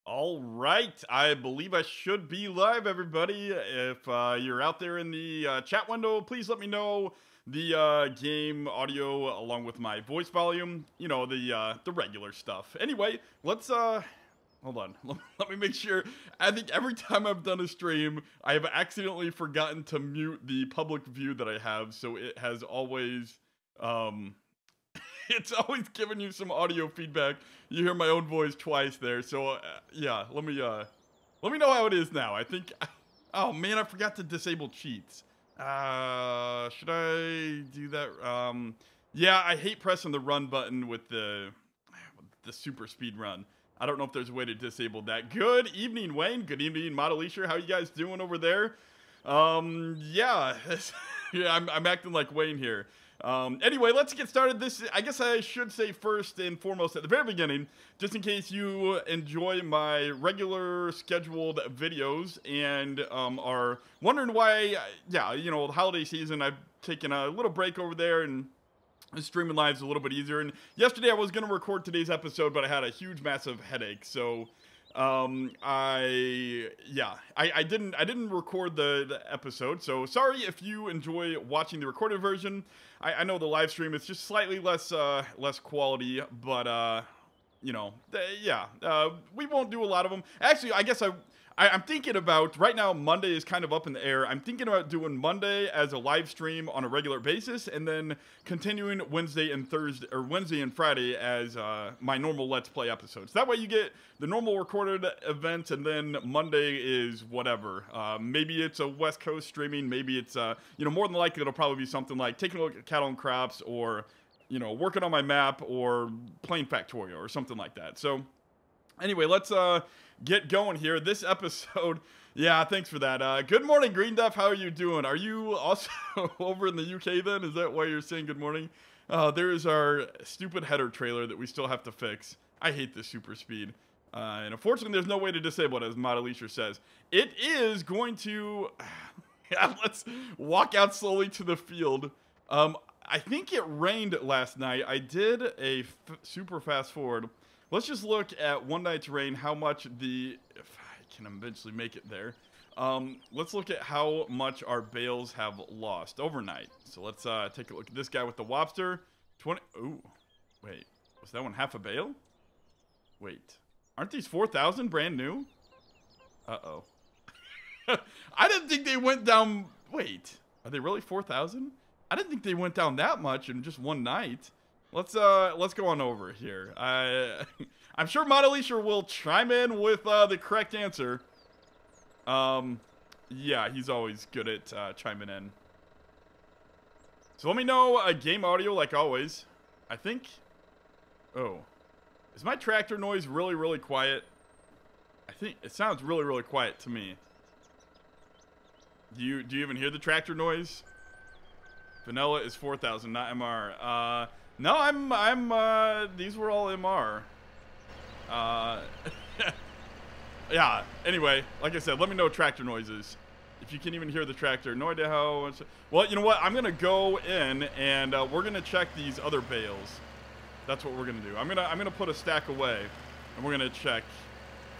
All right, I believe I should be live, everybody. If you're out there in the chat window, please let me know the game audio along with my voice volume. You know, the regular stuff. Anyway, let's hold on. Let me make sure. I think every time I've done a stream, I have accidentally forgotten to mute the public view that I have, so it has always it's always giving you some audio feedback. You hear my own voice twice there. So yeah, let me know how it is now. I think oh man, I forgot to disable cheats. Should I do that? Yeah, I hate pressing the run button with the super speed run. I don't know if there's a way to disable that. Good evening, Wayne. Good evening, Modelisher. How you guys doing over there? Yeah, yeah, I'm acting like Wayne here. Anyway, let's get started. I guess I should say first and foremost at the very beginning, just in case you enjoy my regular scheduled videos and are wondering why, yeah, you know, the holiday season, I've taken a little break over there and streaming live's a little bit easier. And yesterday I was going to record today's episode, but I had a huge, massive headache. So I didn't record the episode, so sorry if you enjoy watching the recorded version. I know the live stream is just slightly less quality, but you know, we won't do a lot of them. Actually, I guess I'm thinking about, right now Monday is kind of up in the air. I'm thinking about doing Monday as a live stream on a regular basis, and then continuing Wednesday and Friday as my normal Let's Play episodes. That way you get the normal recorded events, and then Monday is whatever. Maybe it's a West Coast streaming, maybe it's, you know, more than likely it'll probably be something like taking a look at cattle and crops, or, you know, working on my map, or playing Factorio, or something like that. So, anyway, let's get going here. This episode, yeah, thanks for that. Good morning, Green Duff. How are you doing? Are you also over in the UK then? Is that why you're saying good morning? There is our stupid header trailer that we still have to fix. I hate this super speed. And unfortunately, there's no way to disable it, as Modelisher says. It is going to... yeah, let's walk out slowly to the field. I think it rained last night. I did a super fast forward. Let's just look at one night's rain, how much if I can eventually make it there. Let's look at how much our bales have lost overnight. So let's take a look at this guy with the Wobster. 20, ooh, wait, was that one half a bale? Wait, aren't these 4,000 brand new? Uh-oh. I didn't think they went down, wait, are they really 4,000? I didn't think they went down that much in just one night. Let's go on over here. I'm sure Modelisher will chime in with the correct answer. Yeah, he's always good at chiming in. So let me know game audio like always. I think. Oh, is my tractor noise really, really quiet? I think it sounds really, really quiet to me. Do you even hear the tractor noise? Vanilla is 4,000, not MR. No, these were all MR. Yeah, anyway, like I said, let me know tractor noises. If you can even hear the tractor. No idea how. Well, you know what? I'm going to go in, and we're going to check these other bales. That's what we're going to do. I'm going to put a stack away, and we're going to check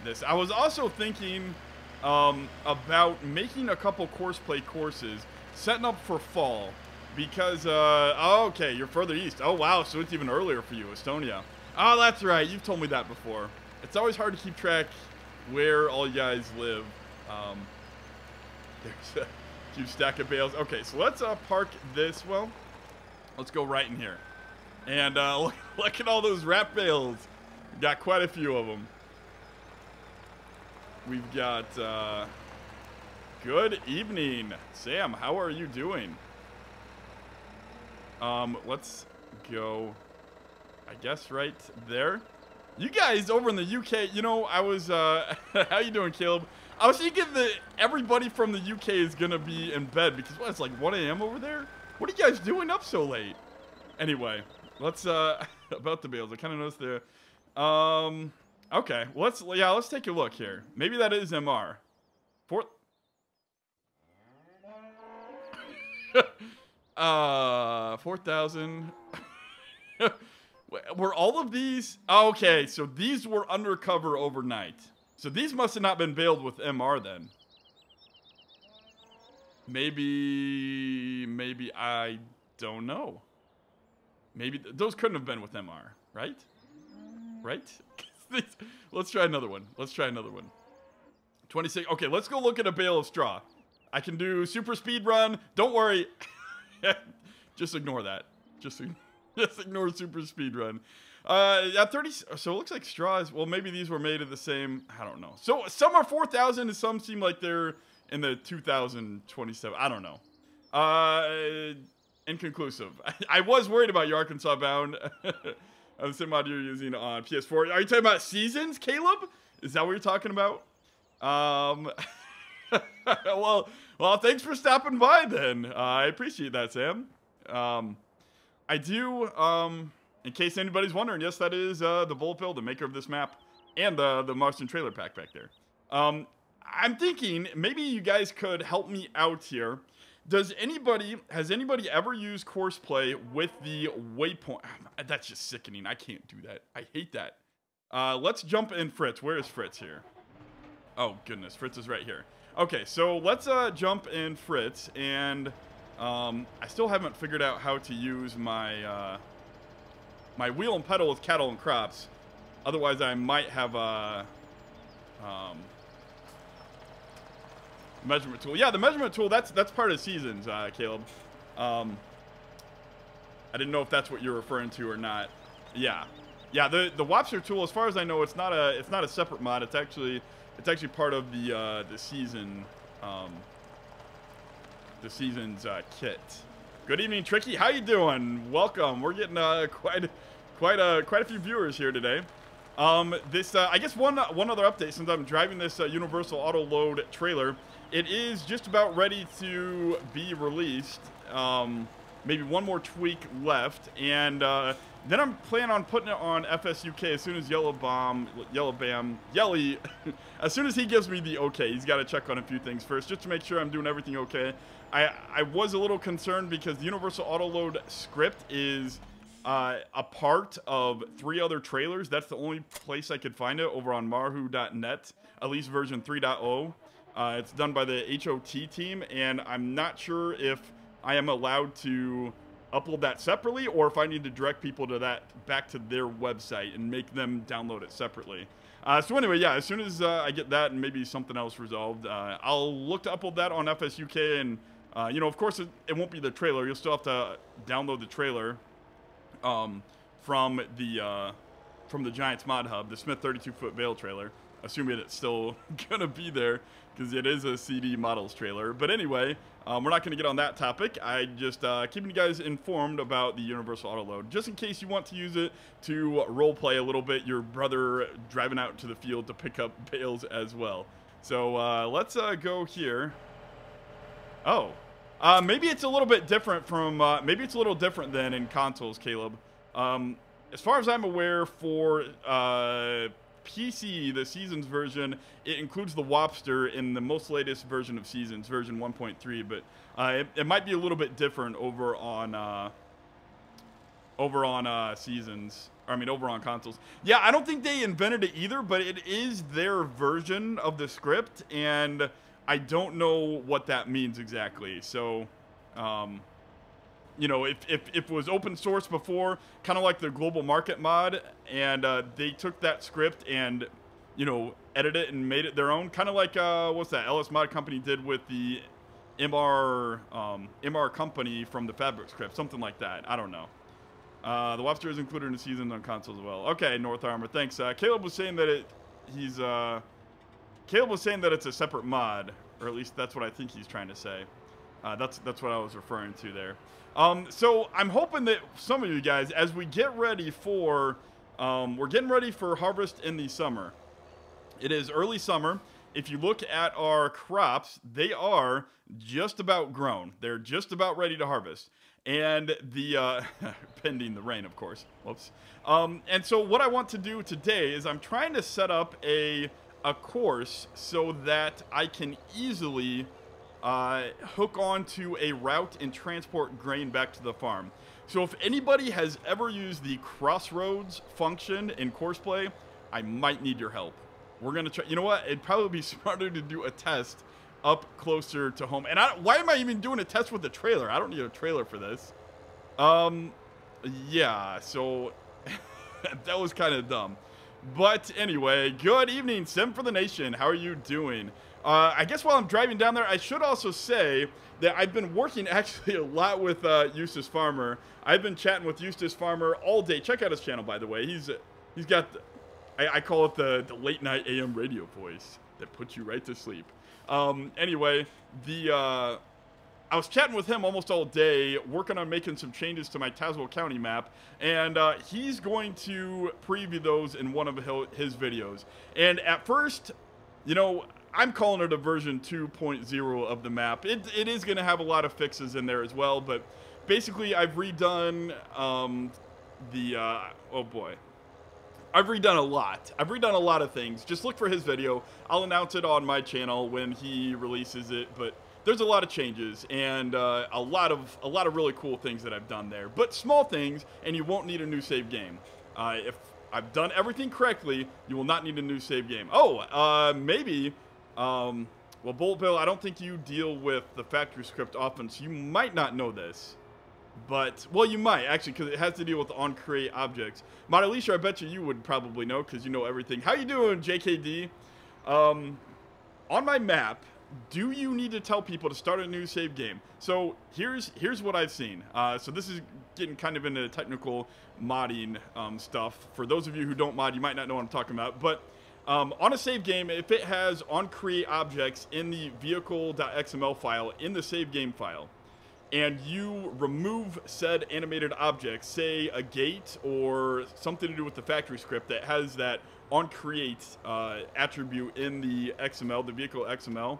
this. I was also thinking about making a couple courseplay courses, setting up for fall. Because, oh, okay, you're further east. Oh, wow, so it's even earlier for you, Estonia. Oh, that's right, you've told me that before. It's always hard to keep track where all you guys live. There's a huge stack of bales. Okay, so let's park this, well, let's go right in here. And look at all those wrap bales. We've got quite a few of them. We've got, good evening, Sam, how are you doing? Let's go, I guess, right there. You guys over in the UK, you know, I was, how you doing, Caleb? I was thinking that everybody from the UK is gonna be in bed because, what, it's like 1 a.m. over there? What are you guys doing up so late? Anyway, let's, about the bales, I kind of noticed there. Okay, let's take a look here. Maybe that is MR. 4,000. Were all of these? Okay, so these were undercover overnight. So these must have not been baled with MR then. Maybe I don't know. Maybe those couldn't have been with MR, right? Right? Let's try another one. 26. Okay, let's go look at a bale of straw. I can do super speed run. Don't worry. Just ignore that. Just ignore super speed run. At 30, so it looks like straws. Well, maybe these were made of the same. I don't know. So some are 4,000 and some seem like they're in the 2027. I don't know. Inconclusive. I was worried about your Arkansas bound. Of the same mod you're using on PS4. Are you talking about seasons, Caleb? Is that what you're talking about? Well, thanks for stopping by then. I appreciate that, Sam. I do, in case anybody's wondering, yes, that is the BulletBill, the maker of this map, and the Marston trailer pack back there. I'm thinking maybe you guys could help me out here. Has anybody ever used Courseplay with the waypoint? That's just sickening. I can't do that. I hate that. Let's jump in Fritz. Where is Fritz here? Oh, goodness. Fritz is right here. Okay, so let's jump in Fritz. And I still haven't figured out how to use my my wheel and pedal with cattle and crops. Otherwise, I might have a measurement tool. Yeah, the measurement tool, that's part of seasons, Caleb. I didn't know if that's what you're referring to or not. Yeah. Yeah, the Wopster tool, as far as I know, it's not a separate mod. It's actually part of the season the season's kit. Good evening, Tricky. How you doing? Welcome. We're getting quite a few viewers here today. I guess one other update, since I'm driving this Universal Auto Load trailer, it is just about ready to be released. Maybe one more tweak left, and then I'm planning on putting it on FSUK as soon as Yelly, as soon as he gives me the okay. He's got to check on a few things first, just to make sure I'm doing everything okay. I was a little concerned because the Universal Auto Load script is a part of 3 other trailers. That's the only place I could find it, over on marhu.net, at least version 3.0. It's done by the HOT team, and I'm not sure if I am allowed to upload that separately, or if I need to direct people to that back to their website and make them download it separately. So anyway, yeah, as soon as I get that and maybe something else resolved, I'll look to upload that on FSUK, and you know, of course, it won't be the trailer. You'll still have to download the trailer from the Giants Mod Hub, the Smith 32-foot bale trailer, assuming it's still gonna be there, because it is a CD models trailer. But anyway, we're not going to get on that topic. I just keeping you guys informed about the Universal Auto Load, just in case you want to use it to role play a little bit your brother driving out to the field to pick up bales as well. So let's go here. Oh, maybe it's a little bit different from maybe it's a little different than in consoles, Caleb. As far as I'm aware, for PC, the Seasons version, it includes the Wopster in the most latest version of Seasons, version 1.3, but it might be a little bit different over on Seasons. I mean, over on consoles. Yeah, I don't think they invented it either, but it is their version of the script, and I don't know what that means exactly. So, you know, if it was open source before, kind of like the global market mod, and they took that script and, you know, edited it and made it their own, kind of like what's that LS Mod Company did with the MR Company from the Fabric script, something like that. I don't know. The Wopster is included in the season on console as well. Okay, North Armor, thanks. Caleb was saying that Caleb was saying that it's a separate mod, or at least that's what I think he's trying to say. That's what I was referring to there. So I'm hoping that some of you guys, as we get ready for, we're getting ready for harvest in the summer. It is early summer. If you look at our crops, they are just about grown. They're just about ready to harvest. And the, pending the rain, of course. Whoops. And so what I want to do today is I'm trying to set up a course so that I can easily hook onto a route and transport grain back to the farm. So if anybody has ever used the crossroads function in Courseplay, I might need your help. we're going to try. You know what? It'd probably be smarter to do a test up closer to home. And why am I even doing a test with a trailer? I don't need a trailer for this. Yeah, so that was kind of dumb. But anyway, good evening, Sim for the Nation. How are you doing? I guess while I'm driving down there, I should also say that I've been working actually a lot with Eustace Farmer. I've been chatting with Eustace Farmer all day. Check out his channel, by the way. He's got, I call it the late night AM radio voice that puts you right to sleep. Anyway, I was chatting with him almost all day, working on making some changes to my Tazewell County map, and he's going to preview those in one of his videos. And at first, you know, I'm calling it a version 2.0 of the map. It is going to have a lot of fixes in there as well, but basically I've redone oh boy. I've redone a lot. I've redone a lot of things. Just look for his video. I'll announce it on my channel when he releases it, but there's a lot of changes and a lot of really cool things that I've done there. But small things, and you won't need a new save game. If I've done everything correctly, you will not need a new save game. Oh, maybe. Well, BulletBill, I don't think you deal with the factory script often, so you might not know this. But, well, you might, actually, because it has to deal with on-create objects. Alicia, I bet you would probably know, because you know everything. How you doing, JKD? On my map, do you need to tell people to start a new save game? So, here's what I've seen. So this is getting kind of into technical modding stuff. For those of you who don't mod, you might not know what I'm talking about. But on a save game, if it has on-create objects in the vehicle.xml file, in the save game file, and you remove said animated object, say a gate or something to do with the factory script that has that onCreate attribute in the XML, the vehicle XML,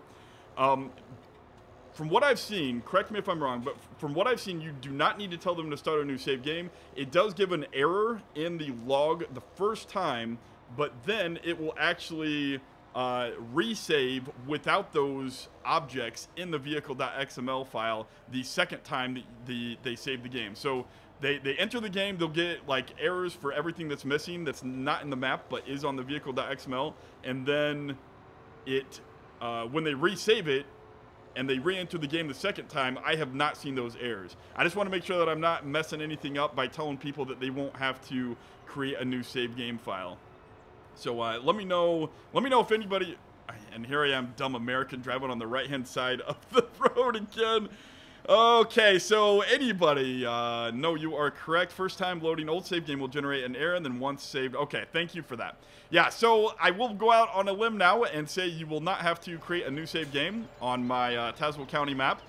from what I've seen, correct me if I'm wrong, but from what I've seen, you do not need to tell them to start a new save game. It does give an error in the log the first time, but then it will actually resave without those objects in the vehicle.xml file the second time they save the game. So they enter the game, they'll get like errors for everything that's missing that's not in the map but is on the vehicle.xml, and then it when they resave it and they re-enter the game the second time, I have not seen those errors. I just want to make sure that I'm not messing anything up by telling people that they won't have to create a new save game file. So let me know if anybody, and here I am, dumb American, driving on the right-hand side of the road again. Okay, so anybody, no, you are correct. First time loading old save game will generate an error, and then once saved. Okay, thank you for that. Yeah, so I will go out on a limb now and say you will not have to create a new save game on my Tazewell County map.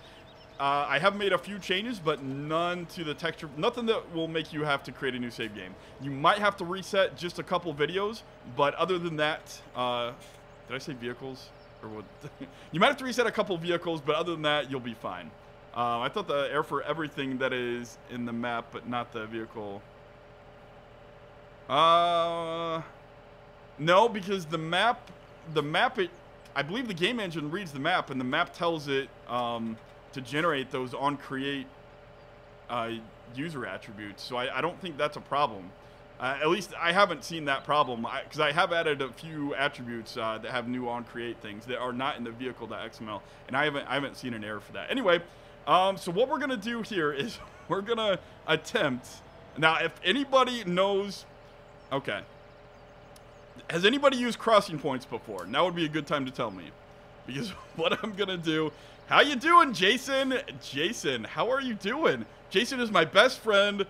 I have made a few changes, but none to the texture. Nothing that will make you have to create a new save game. You might have to reset just a couple videos, but other than that, did I say vehicles? Or what? You might have to reset a couple vehicles, but other than that, you'll be fine. I thought the error for everything that is in the map, but not the vehicle. No, because the map, I believe the game engine reads the map, and the map tells it, to generate those onCreate user attributes. So I don't think that's a problem. At least I haven't seen that problem, because I have added a few attributes that have new onCreate things that are not in the vehicle.xml, and I haven't seen an error for that. Anyway, so what we're gonna do here is we're gonna attempt. Now, if anybody knows, okay, has anybody used crossing points before? Now would be a good time to tell me, because what I'm gonna do. How you doing, Jason? Jason, how are you doing? Jason is my best friend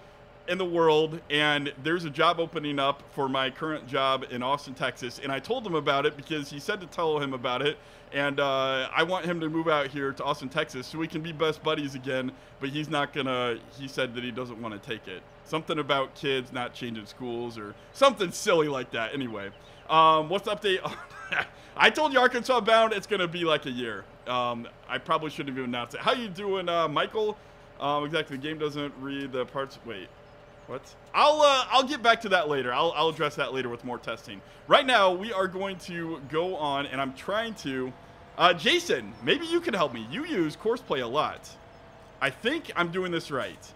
in the world, and there's a job opening up for my current job in Austin, Texas, and I told him about it because he said to tell him about it, and I want him to move out here to Austin, Texas, so we can be best buddies again, but he's not gonna, he said that he doesn't want to take it. Something about kids not changing schools or something silly like that. Anyway, what's the update on that? I told you Arkansas bound, it's gonna be like a year. I probably shouldn't have even announced it. How you doing, Michael? Exactly, the game doesn't read the parts. Wait, what? I'll get back to that later. I'll address that later with more testing. Right now, we are going to go on, and I'm trying to, Jason, maybe you can help me. You use Courseplay a lot. I think I'm doing this right.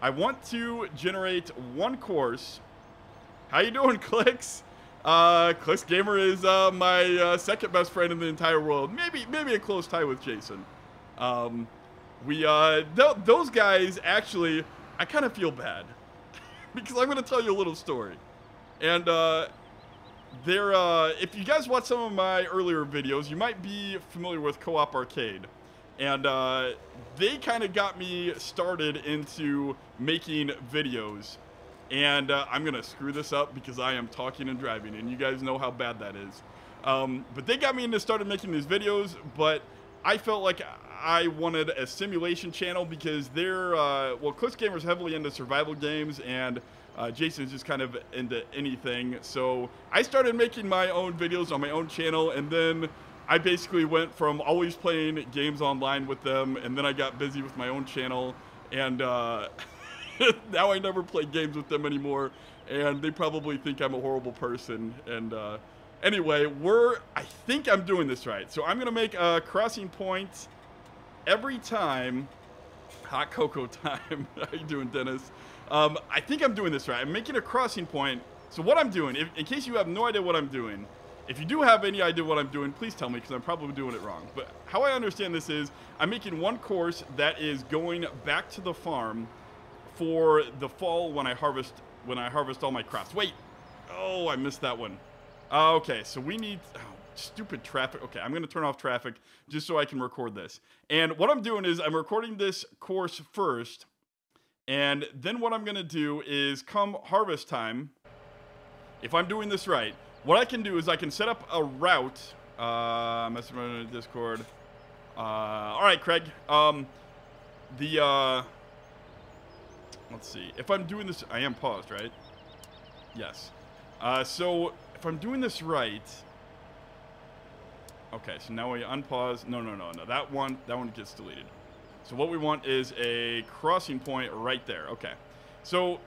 I want to generate one course. How you doing, Clicks? Clix Gamer is my second best friend in the entire world. Maybe a close tie with Jason. Those guys actually, I kind of feel bad because I'm gonna tell you a little story, and if you guys watch some of my earlier videos, you might be familiar with Co-op Arcade, and they kind of got me started into making videos. And I'm going to screw this up because I am talking and driving, and you guys know how bad that is. But they got me into started making these videos, but I felt like I wanted a simulation channel because Clix Gamer's heavily into survival games, and Jason's just kind of into anything. So I started making my own videos on my own channel, and then I basically went from always playing games online with them, and then I got busy with my own channel, and now I never play games with them anymore, and they probably think I'm a horrible person. And anyway, I think I'm doing this right. So I'm gonna make a crossing point every time. Hot cocoa time. How you doing, Dennis? I think I'm doing this right. I'm making a crossing point. So what I'm doing, in case you have no idea what I'm doing, if you do have any idea what I'm doing, please tell me because I'm probably doing it wrong. But how I understand this is I'm making one course that is going back to the farm for the fall when I harvest all my crops. Wait. Oh, I missed that one. Okay, so we need stupid traffic. Okay, I'm going to turn off traffic just so I can record this. And what I'm doing is I'm recording this course first, and then what I'm going to do is come harvest time, if I'm doing this right, what I can do is I can set up a route. Message in Discord. All right, Craig. Let's see. If I'm doing this, I am paused, right? Yes. So if I'm doing this right, okay. So now we unpause. No. That one gets deleted. So what we want is a crossing point right there. Okay. So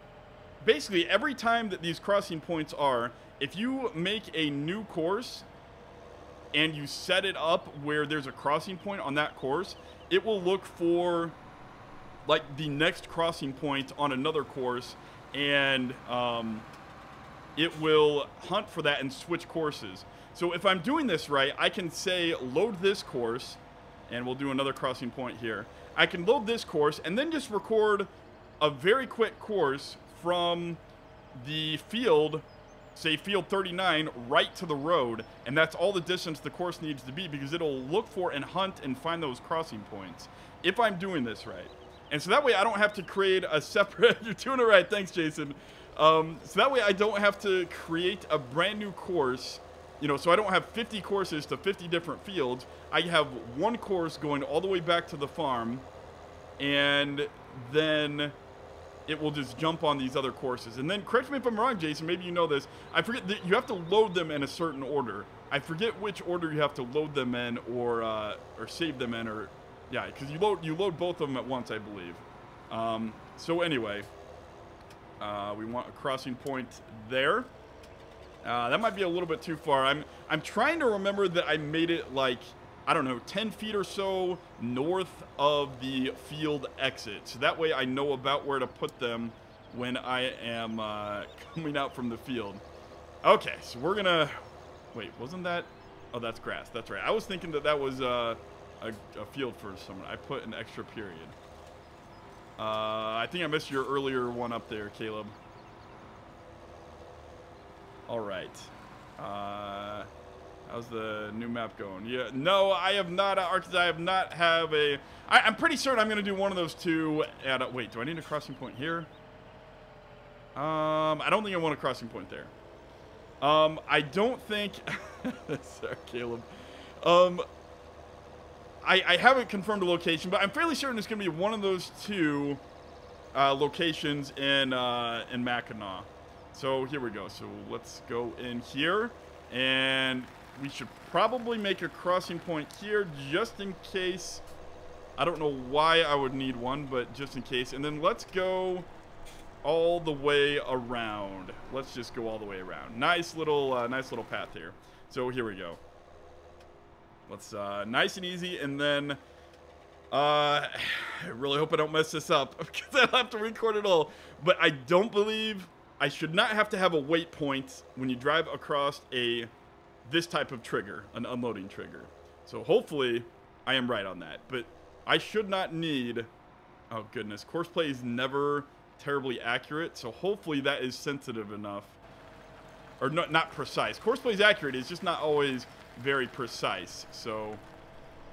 basically, every time that these crossing points are, if you make a new course and you set it up where there's a crossing point on that course, it will look for like the next crossing point on another course, and it will hunt for that and switch courses. So if I'm doing this right, I can say load this course, and we'll do another crossing point here. I can load this course and then just record a very quick course from the field, say field 39, right to the road, and that's all the distance the course needs to be because it'll look for and hunt and find those crossing points if I'm doing this right. And so that way I don't have to create a separate... You're doing it right. Thanks, Jason. So that way I don't have to create a brand new course, you know, so I don't have 50 courses to 50 different fields. I have one course going all the way back to the farm, and then it will just jump on these other courses. And then, correct me if I'm wrong, Jason, maybe you know this. I forget that you have to load them in a certain order. I forget which order you have to load them in or save them in, or... Yeah, because you load both of them at once, I believe. So anyway, we want a crossing point there. That might be a little bit too far. I'm trying to remember that I made it like, I don't know, 10 feet or so north of the field exit. So that way I know about where to put them when I am coming out from the field. Okay, so we're gonna... Wait, wasn't that... Oh, that's grass. That's right. I was thinking that was... a field for someone. I put an extra period. I think I missed your earlier one up there, Caleb. All right. How's the new map going? Yeah. No, I have not. I have not have a... I'm pretty certain I'm going to do one of those two at... Wait, do I need a crossing point here? I don't think I want a crossing point there. I don't think... Sorry, Caleb. I haven't confirmed a location, but I'm fairly certain it's going to be one of those two locations in Mackinac. So here we go. So let's go in here, and we should probably make a crossing point here just in case. I don't know why I would need one, but just in case. And then let's go all the way around. Let's just go all the way around. Nice little path here. So here we go. Let's nice and easy, and then I really hope I don't mess this up because I'll have to record it all. But I don't believe I should not have to have a waypoint when you drive across this type of trigger, an unloading trigger. So hopefully I am right on that. But I should not need... Oh, goodness. Course play is never terribly accurate, so hopefully that is sensitive enough. Or not precise. Course play is accurate, it's just not always very precise. So,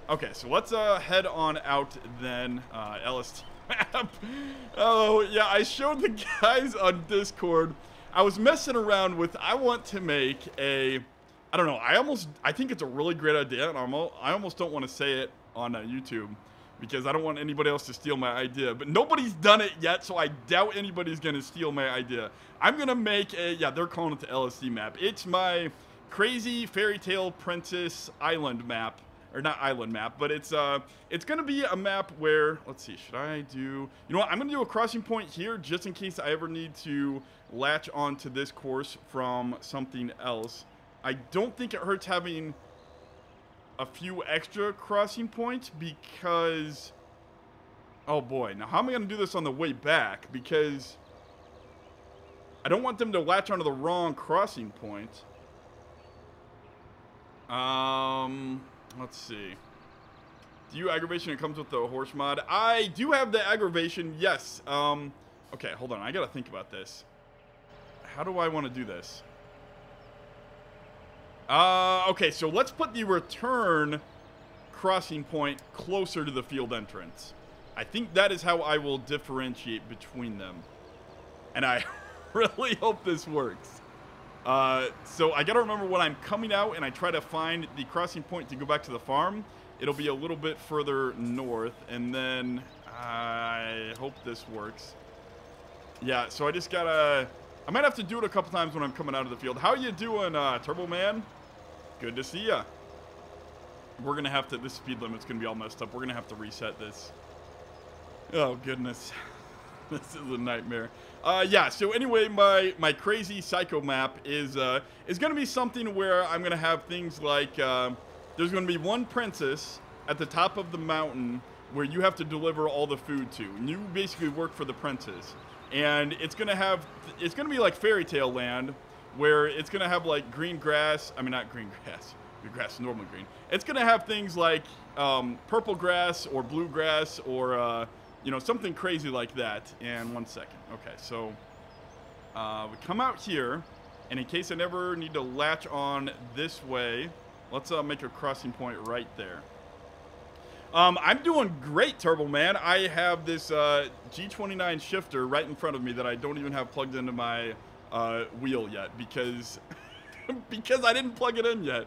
okay, so let's head on out then. LST map. Oh, yeah, I showed the guys on Discord. I was messing around with, I want to make a... I don't know, I think it's a really great idea, and I almost don't want to say it on YouTube, because I don't want anybody else to steal my idea. But nobody's done it yet, so I doubt anybody's going to steal my idea. I'm going to make a... Yeah, they're calling it the LSD map. It's my crazy fairy tale princess island map. Or not island map, but it's going to be a map where... Let's see, should I do... You know what? I'm going to do a crossing point here just in case I ever need to latch onto this course from something else. I don't think it hurts having a few extra crossing points because... Oh boy, now how am I going to do this on the way back? Because I don't want them to latch onto the wrong crossing point. Let's see. Do you aggravation? It comes with the horse mod. I do have the aggravation, yes. Okay, hold on, I got to think about this. How do I want to do this? Okay, so let's put the return crossing point closer to the field entrance. I think that is how I will differentiate between them. And I really hope this works. So I gotta remember when I'm coming out and I try to find the crossing point to go back to the farm, it'll be a little bit further north, and then I hope this works. Yeah, so I just gotta... I might have to do it a couple times when I'm coming out of the field. How you doing, Turbo Man? Good to see ya. We're gonna have to... This speed limit's gonna be all messed up. We're gonna have to reset this. Oh, goodness. This is a nightmare. Yeah, so anyway, my crazy psycho map is gonna be something where I'm gonna have things like... there's gonna be one princess at the top of the mountain where you have to deliver all the food to. And you basically work for the princess. And it's gonna be like fairy tale land, where it's gonna have like green grass. I mean, not green grass. Green grass is normally green. It's gonna have things like purple grass or blue grass or you know, something crazy like that. And 1 second. Okay, so we come out here, and in case I never need to latch on this way, let's make a crossing point right there. I'm doing great, Turbo Man. I have this G29 shifter right in front of me that I don't even have plugged into my wheel yet because because I didn't plug it in yet.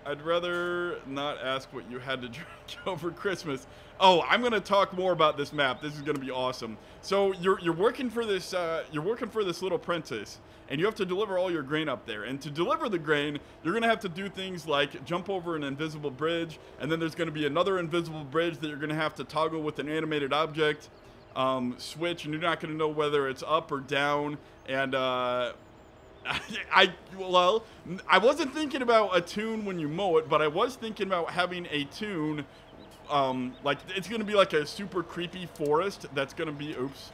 I'd rather not ask what you had to drink over Christmas. Oh, I'm gonna talk more about this map. This is gonna be awesome. So you're working for this little princess, and you have to deliver all your grain up there. And to deliver the grain, you're gonna have to do things like jump over an invisible bridge, and then there's gonna be another invisible bridge that you're gonna have to toggle with an animated object switch, and you're not gonna know whether it's up or down. And I wasn't thinking about a tune when you mow it, but I was thinking about having a tune, like it's gonna be like a super creepy forest that's gonna be, oops.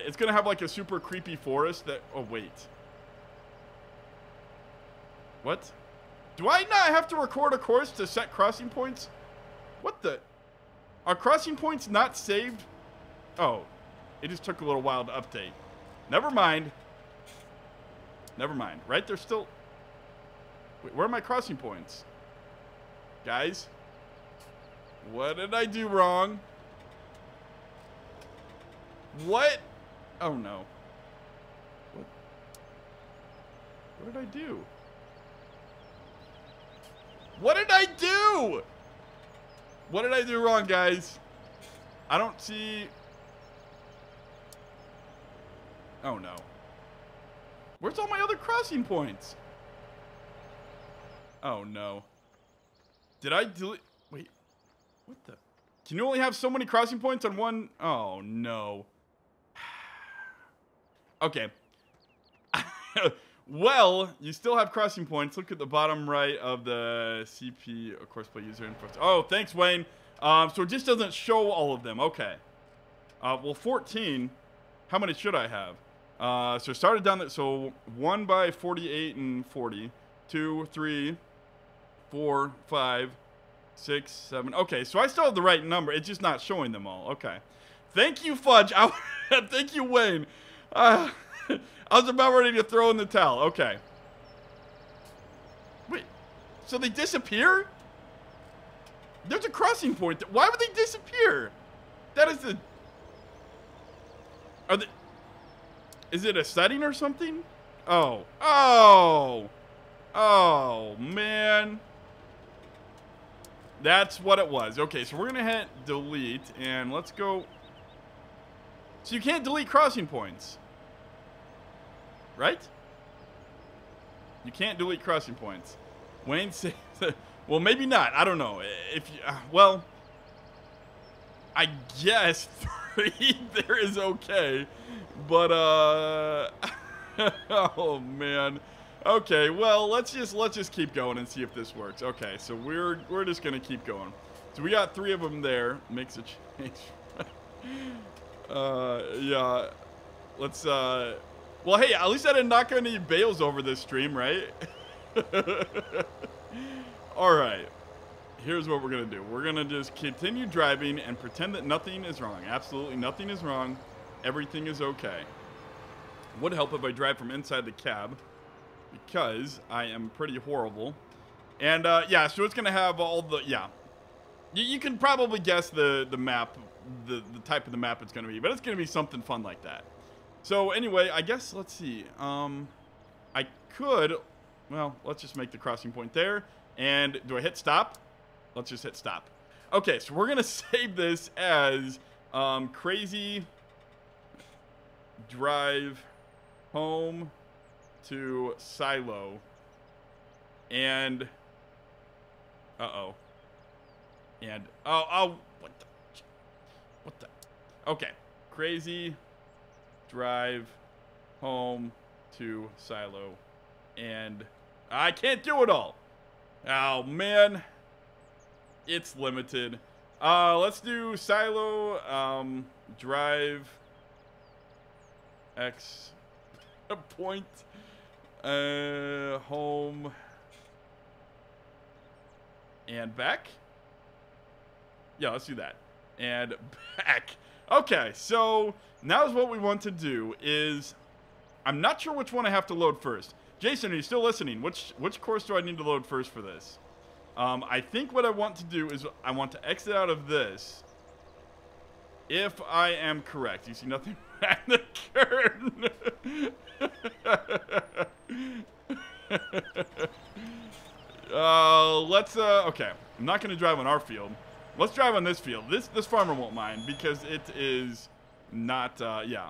It's gonna have like a super creepy forest that, oh wait. What? Do I not have to record a course to set crossing points? What the? Are crossing points not saved? Oh, it just took a little while to update. Never mind. Never mind. Right? There's still... Wait, where are my crossing points? Guys? What did I do wrong? What? Oh, no. What did I do? What did I do? What did I do wrong, guys? I don't see... Oh, no. Where's all my other crossing points? Oh, no. Did I delete... Wait. What the... Can you only have so many crossing points on one... Oh, no. Okay. Well, you still have crossing points. Look at the bottom right of the CP, of course, play user info. Oh, thanks, Wayne. So it just doesn't show all of them. Okay. Well, 14. How many should I have? So it started down there. So 1 by 48 and 40. 2, 3, 4, 5, 6, 7. Okay, so I still have the right number. It's just not showing them all. Okay. Thank you, Fudge. Thank you, Wayne. I was about ready to throw in the towel. Okay. Wait. So they disappear? There's a crossing point. Why would they disappear? That is the... Are they... Is it a setting or something? Oh. Oh. Oh, man. That's what it was. Okay, so we're going to hit delete, and let's go. So you can't delete crossing points. Right? You can't delete crossing points. Wayne says... Well, maybe not. I don't know. If you, well, I guess 3 there is okay. But, oh, man. Okay, well, let's just keep going and see if this works. Okay, so we're just gonna keep going. So we got 3 of them there. Makes a change. Yeah. Let's well, hey, at least I didn't knock any bales over this stream, right? All right. Here's what we're gonna do. We're gonna just continue driving and pretend that nothing is wrong. Absolutely nothing is wrong. Everything is okay. Would help if I drive from inside the cab, because I am pretty horrible. And, yeah, so it's going to have all the, yeah. You can probably guess the map, the type of the map it's going to be, but it's going to be something fun like that. So, anyway, I guess, let's see. I could, well, let's just make the crossing point there. And do I hit stop? Let's just hit stop. Okay, so we're going to save this as crazy drive home to silo, and and what the okay, crazy drive home to silo, and I can't do it all. Oh man, it's limited. Let's do silo drive x point home and back. Yeah, let's do that. And back. Okay, so now is what we want to do is, I'm not sure which one I have to load first. Jason, are you still listening? Which course do I need to load first for this? I think what I want to do is I want to exit out of this. If I am correct. You see nothing behind the curtain. Okay. I'm not going to drive on our field. Let's drive on this field. This farmer won't mind because it is not, yeah.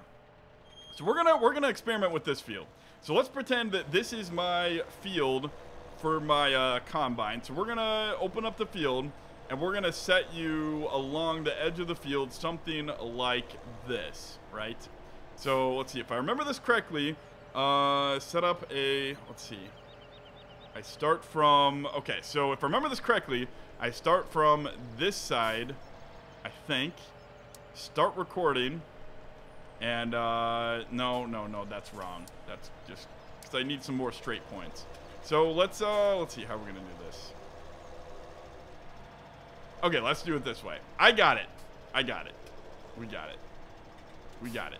So we're gonna experiment with this field. So let's pretend that this is my field for my combine. So we're gonna open up the field and we're gonna set you along the edge of the field, something like this, right? So let's see if I remember this correctly. Set up a, let's see. I start from, okay, so if I remember this correctly, I start from this side, I think. Start recording. And, no, that's wrong. That's just, because I need some more straight points. So let's see how we're going to do this. Okay, let's do it this way. I got it. We got it.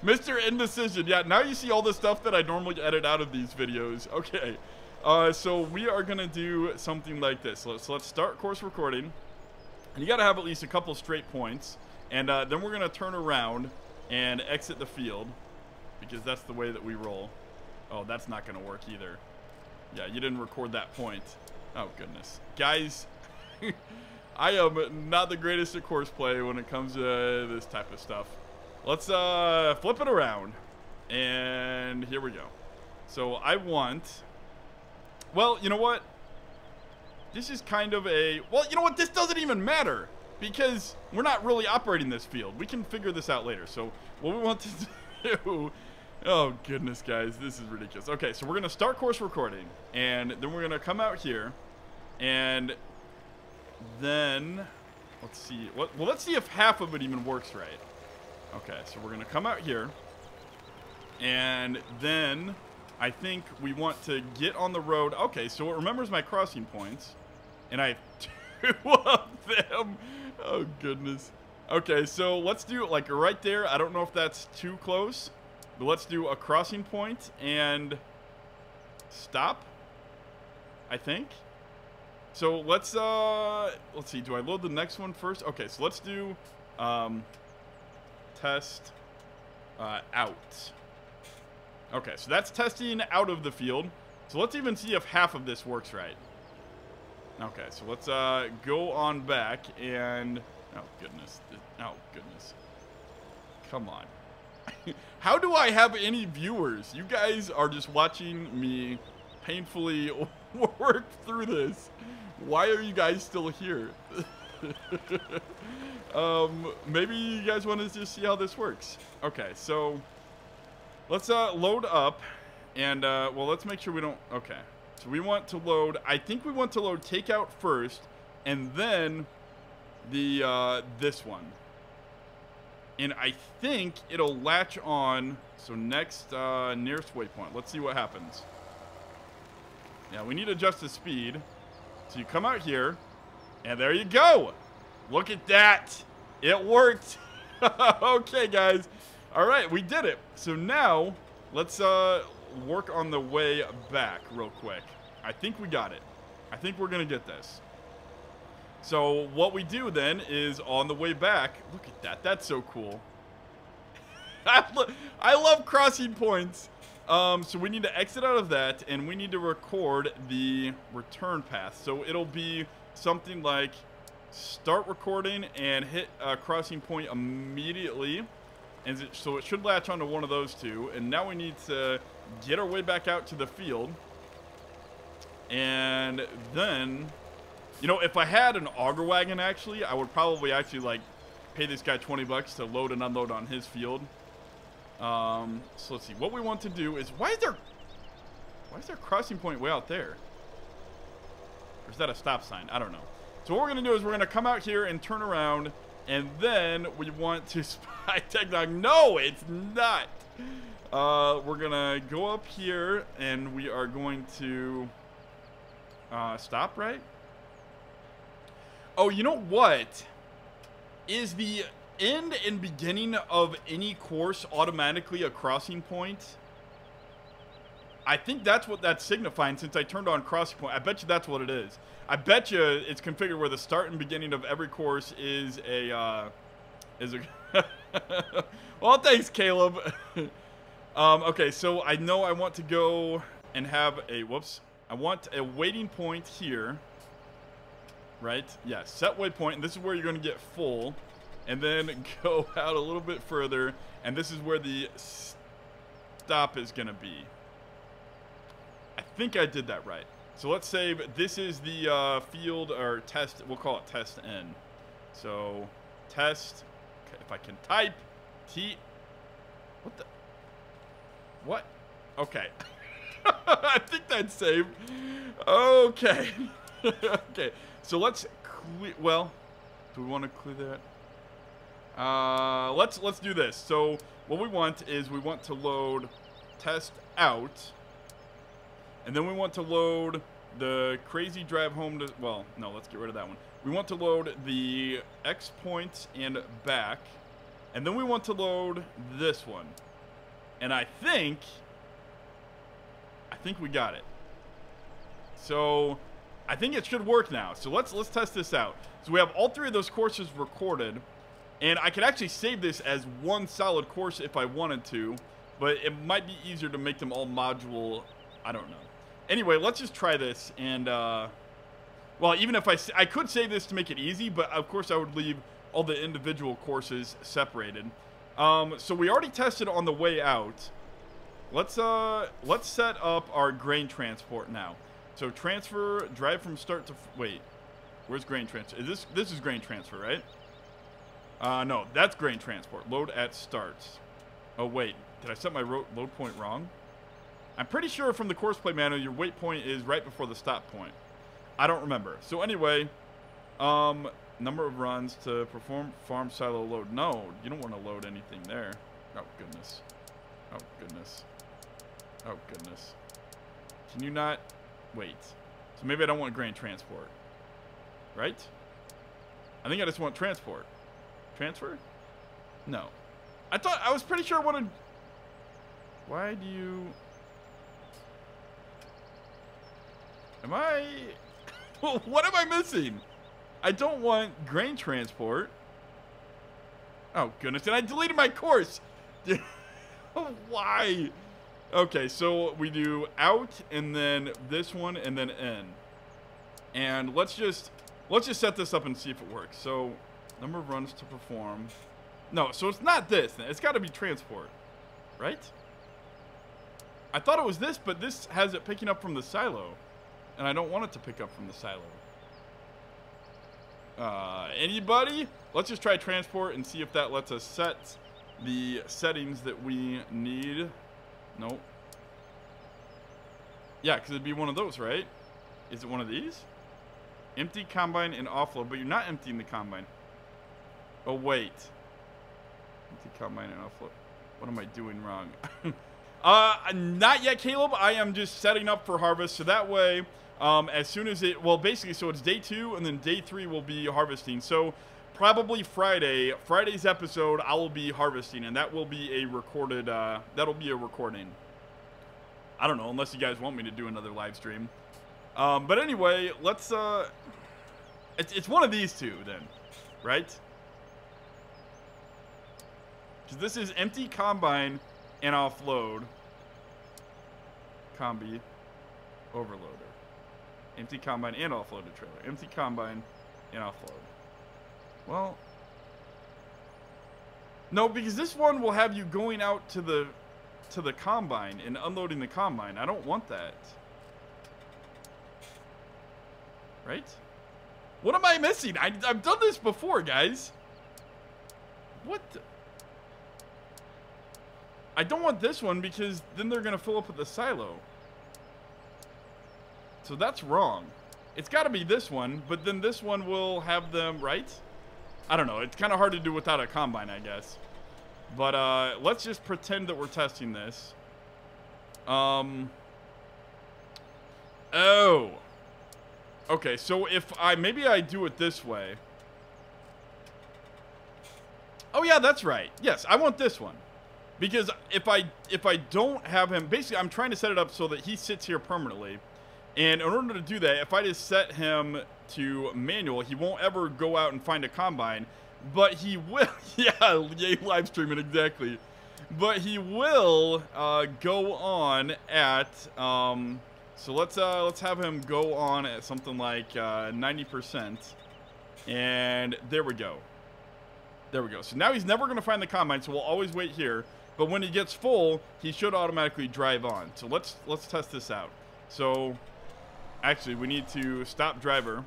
Mr. Indecision. Yeah, now you see all the stuff that I normally edit out of these videos. Okay. So we are going to do something like this. So let's start course recording. And you got to have at least a couple straight points. And then we're going to turn around and exit the field. Because that's the way that we roll. Oh, that's not going to work either. Yeah, you didn't record that point. Oh, goodness. Guys, I am not the greatest at course play when it comes to this type of stuff. Let's flip it around. And here we go. So I want... Well, you know what? This is kind of a... Well, you know what? This doesn't even matter. Because we're not really operating this field. We can figure this out later. So what we want to do... Oh, goodness, guys. This is ridiculous. Okay, so we're going to start course recording. And then we're going to come out here. And then... Let's see. Well, let's see if half of it even works right. Okay, so we're going to come out here. And then I think we want to get on the road. Okay, so it remembers my crossing points. And I have 2 of them. Oh, goodness. Okay, so let's do it like right there. I don't know if that's too close. But let's do a crossing point and stop, I think. So let's see. Do I load the next one first? Okay, so let's do test out. Okay, so that's testing out of the field. So let's even see if half of this works right. Okay, so let's go on back and... Oh, goodness. Oh, goodness. Come on. How do I have any viewers? You guys are just watching me painfully work through this. Why are you guys still here? Maybe you guys want to just see how this works. Okay, so let's load up, and well, let's make sure we don't. Okay, so we want to load. I think we want to load takeout first, and then the this one. And I think it'll latch on. So next nearest waypoint. Let's see what happens. Yeah, we need to adjust the speed. So you come out here, and there you go. Look at that. It worked. Okay, guys. All right, we did it. So now let's work on the way back real quick. I think we got it. I think we're going to get this. So what we do then is on the way back, look at that. That's so cool. I love crossing points. So we need to exit out of that, and we need to record the return path. So it'll be something like start recording and hit a crossing point immediately. And so it should latch onto one of those two. And now we need to get our way back out to the field. And then... You know, if I had an auger wagon, actually, I would probably actually, like, pay this guy 20 bucks to load and unload on his field. So let's see. What we want to do is... Why is there a crossing point way out there? Or is that a stop sign? I don't know. So what we're going to do is we're going to come out here and turn around. And then we want to spy technology. No, it's not. We're going to go up here, and we are going to stop, right? Oh, you know what? Is the end and beginning of any course automatically a crossing point? I think that's what that's signifying since I turned on crossing point. I bet you that's what it is. I bet you it's configured where the start and beginning of every course is a... Well, thanks, Caleb. Okay, so I know I want to go and have a... Whoops. I want a waiting point here. Right? Yeah, set waypoint, and this is where you're going to get full. And then go out a little bit further, and this is where the stop is going to be. I think I did that right. So let's save. This is the field, or test. We'll call it test N. So, test. Okay, if I can type. What the? What? Okay. I think that's saved. Okay. Okay. So let's clear, well, do we want to clear that? Let's do this. So what we want is we want to load test out, and then we want to load the crazy drive home to, well, no, let's get rid of that one. We want to load the X points and back, and then we want to load this one. And I think we got it. So I think it should work now. So let's test this out. So we have all 3 of those courses recorded, and I could actually save this as one solid course if I wanted to, but it might be easier to make them all module. I don't know. Anyway, let's just try this, and well, even if I could save this to make it easy, but of course I would leave all the individual courses separated. So we already tested on the way out. Let's set up our grain transport now. So transfer, drive from start to... Wait, where's grain transfer? This is grain transfer, right? No, that's grain transport. Load at start. Oh, wait. Did I set my load point wrong? I'm pretty sure from the course play manual, your wait point is right before the stop point. I don't remember. So anyway, Number of runs to perform farm silo load. No, you don't want to load anything there. Oh, goodness. Oh, goodness. Oh, goodness. Can you not... Wait. So maybe I don't want grain transport. Right? I think I just want transport. Transfer? No. I was pretty sure I wanted... Why do you... Am I... What am I missing? I don't want grain transport. Oh, goodness. And I deleted my course. Why? Okay, so we do out and then this one and then in. And let's just set this up and see if it works. So, number of runs to perform. No, so it's not this. It's got to be transport. Right? I thought it was this, but this has it picking up from the silo. And I don't want it to pick up from the silo. Anybody? Let's just try transport and see if that lets us set the settings that we need. Nope. Yeah, because it'd be one of those, right? Is it one of these? Empty combine and offload, but you're not emptying the combine. Oh, wait. Empty combine and offload. What am I doing wrong? Not yet, Caleb. I am just setting up for harvest, so that way... as soon as it, well, basically, so it's day 2, and then day 3 will be harvesting. So, probably Friday's episode, I will be harvesting, and that will be a recorded, that'll be a recording. I don't know, unless you guys want me to do another live stream. But anyway, let's, it's one of these two, then, right? Because this is empty combine and offload. Combi overloader. Empty combine and offloaded trailer. Empty combine and offload. Well, no, because this one will have you going out to the combine and unloading the combine. I don't want that. Right? What am I missing? I've done this before, guys. What? I don't want this one because then they're going to fill up at the silo. So that's wrong. It's got to be this one, but then this one will have them, right? I don't know. It's kind of hard to do without a combine, I guess. But let's just pretend that we're testing this. Oh. Okay, so if maybe I do it this way. Oh yeah, that's right. Yes, I want this one. Because if I don't have him, basically I'm trying to set it up so that he sits here permanently. And in order to do that, if I just set him to manual, he won't ever go out and find a combine. But he will, yeah, yay, live streaming, exactly. But he will go on at, so let's have him go on at something like 90%. And there we go. There we go. So now he's never going to find the combine, so we'll always wait here. But when he gets full, he should automatically drive on. So let's test this out. So... Actually, we need to stop driver,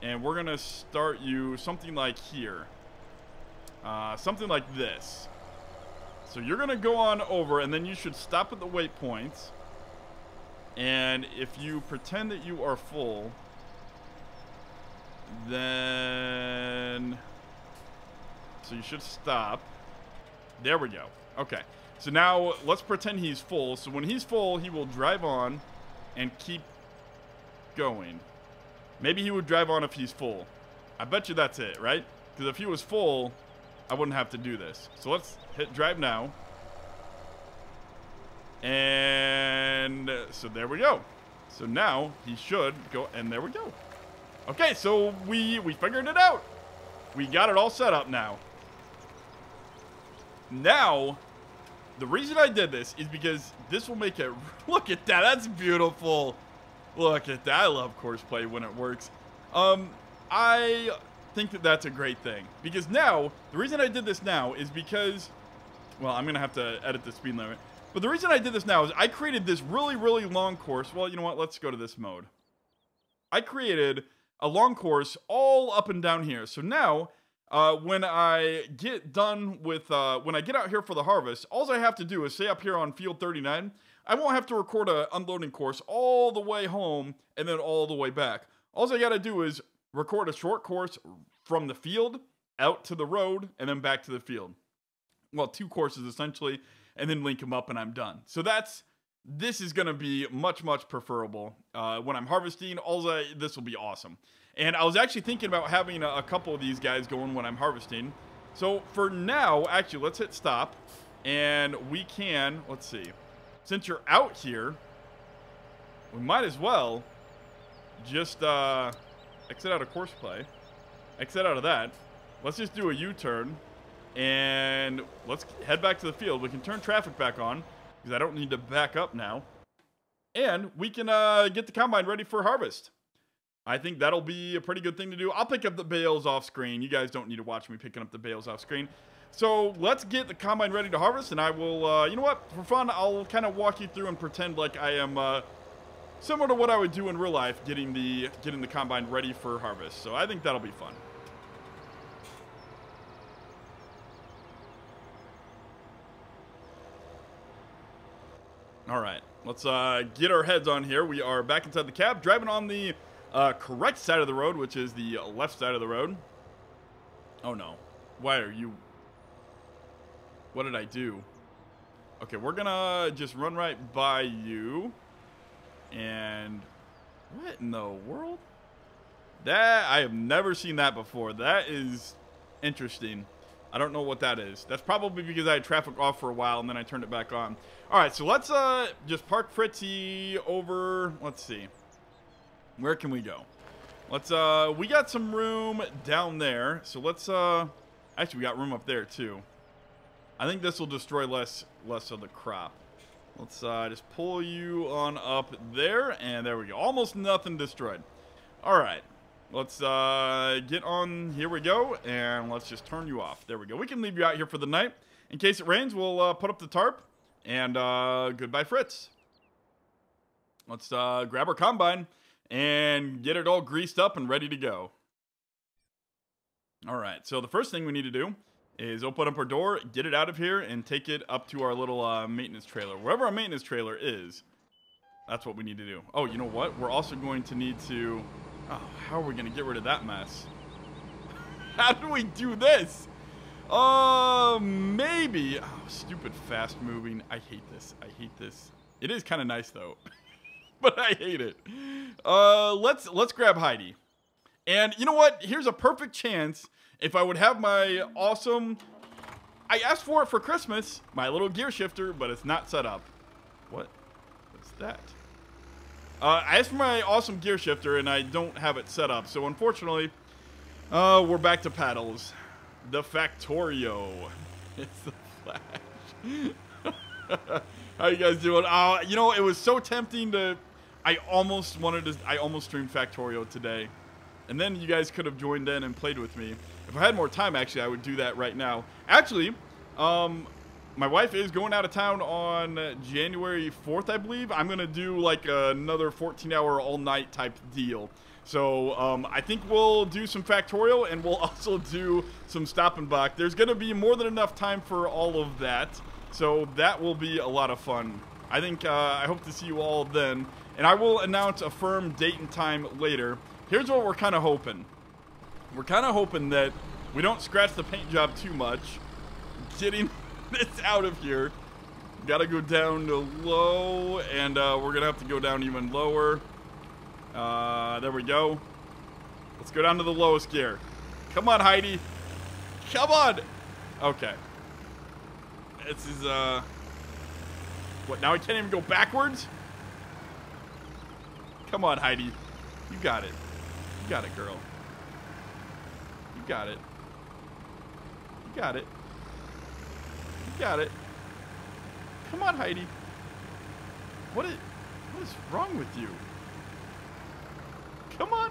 and we're going to start you something like here. Something like this. So you're going to go on over, and then you should stop at the waypoints. And if you pretend that you are full, then... So you should stop. There we go. Okay. So now let's pretend he's full. So when he's full, he will drive on and keep going. Maybe he would drive on if he's full. I bet you that's it, right? Because if he was full, I wouldn't have to do this. So let's hit drive now. And so there we go. So now he should go, and there we go. Okay, so we figured it out. We got it all set up now. Now, the reason I did this is because this will make it, look at that, that's beautiful. Look at that. I love courseplay when it works. I think that that's a great thing. Because now, the reason I did this now is because... Well, I'm going to have to edit the speed limit. But the reason I did this now is I created this really, really long course. Well, you know what? Let's go to this mode. I created a long course all up and down here. So now, when I get done with... when I get out here for the harvest, all I have to do is stay up here on field 39... I won't have to record an unloading course all the way home and then all the way back. All I got to do is record a short course from the field out to the road and then back to the field. Well, 2 courses essentially, and then link them up and I'm done. So this is going to be much, much preferable when I'm harvesting. This will be awesome. And I was actually thinking about having a couple of these guys going when I'm harvesting. So for now, actually, let's hit stop. And we can, let's see. Since you're out here, we might as well just exit out of course play. Exit out of that. Let's just do a U-turn. And let's head back to the field. We can turn traffic back on because I don't need to back up now. And we can get the combine ready for harvest. I think that'll be a pretty good thing to do. I'll pick up the bales off screen. You guys don't need to watch me picking up the bales off screen. So let's get the combine ready to harvest, and I will, you know what, for fun, I'll kind of walk you through and pretend like I am similar to what I would do in real life, getting the combine ready for harvest. So I think that'll be fun. All right, let's get our heads on here. We are back inside the cab, driving on the correct side of the road, which is the left side of the road. Oh no. Why are you... What did I do? Okay, we're gonna just run right by you. And... What in the world? That... I have never seen that before. That is interesting. I don't know what that is. That's probably because I had traffic off for a while and then I turned it back on. Alright, so let's just park Fritzy over... Let's see. Where can we go? Let's, we got some room down there. So let's, actually, we got room up there, too. I think this will destroy less of the crop. Let's, just pull you on up there. And there we go. Almost nothing destroyed. All right. Let's, get on. Here we go. And let's just turn you off. There we go. We can leave you out here for the night. In case it rains, we'll, put up the tarp. And, goodbye, Fritz. Let's, grab our combine and get it all greased up and ready to go. All right, so the first thing we need to do is open up our door, get it out of here, and take it up to our little maintenance trailer. Wherever our maintenance trailer is, that's what we need to do. Oh, you know what? We're also going to need to... Oh, how are we going to get rid of that mess? How do we do this? Maybe... Oh, stupid fast moving. I hate this. I hate this. It is kind of nice, though. But I hate it. Let's grab Heidi. And you know what? Here's a perfect chance if I would have my awesome... I asked for it for Christmas, my little gear shifter, but it's not set up. What's that? I asked for my awesome gear shifter, and I don't have it set up. So unfortunately, we're back to paddles. The Factorio. It's the Flash. How you guys doing? You know, it was so tempting to... I almost streamed Factorio today. And then you guys could have joined in and played with me. If I had more time, actually, I would do that right now. Actually, my wife is going out of town on January 4th, I believe. I'm going to do like another 14-hour all-night type deal. So I think we'll do some Factorial, and we'll also do some Stop and Bach. There's going to be more than enough time for all of that. So that will be a lot of fun. I think I hope to see you all then. And I will announce a firm date and time later. Here's what we're kind of hoping. We're kind of hoping that we don't scratch the paint job too much. Getting this out of here. Gotta go down to low, and we're gonna have to go down even lower. There we go. Let's go down to the lowest gear. Come on, Heidi. Come on. Okay. This is, what, now I can't even go backwards? Come on, Heidi. You got it. You got it, girl. You got it. You got it. You got it. Come on, Heidi. What is wrong with you? Come on.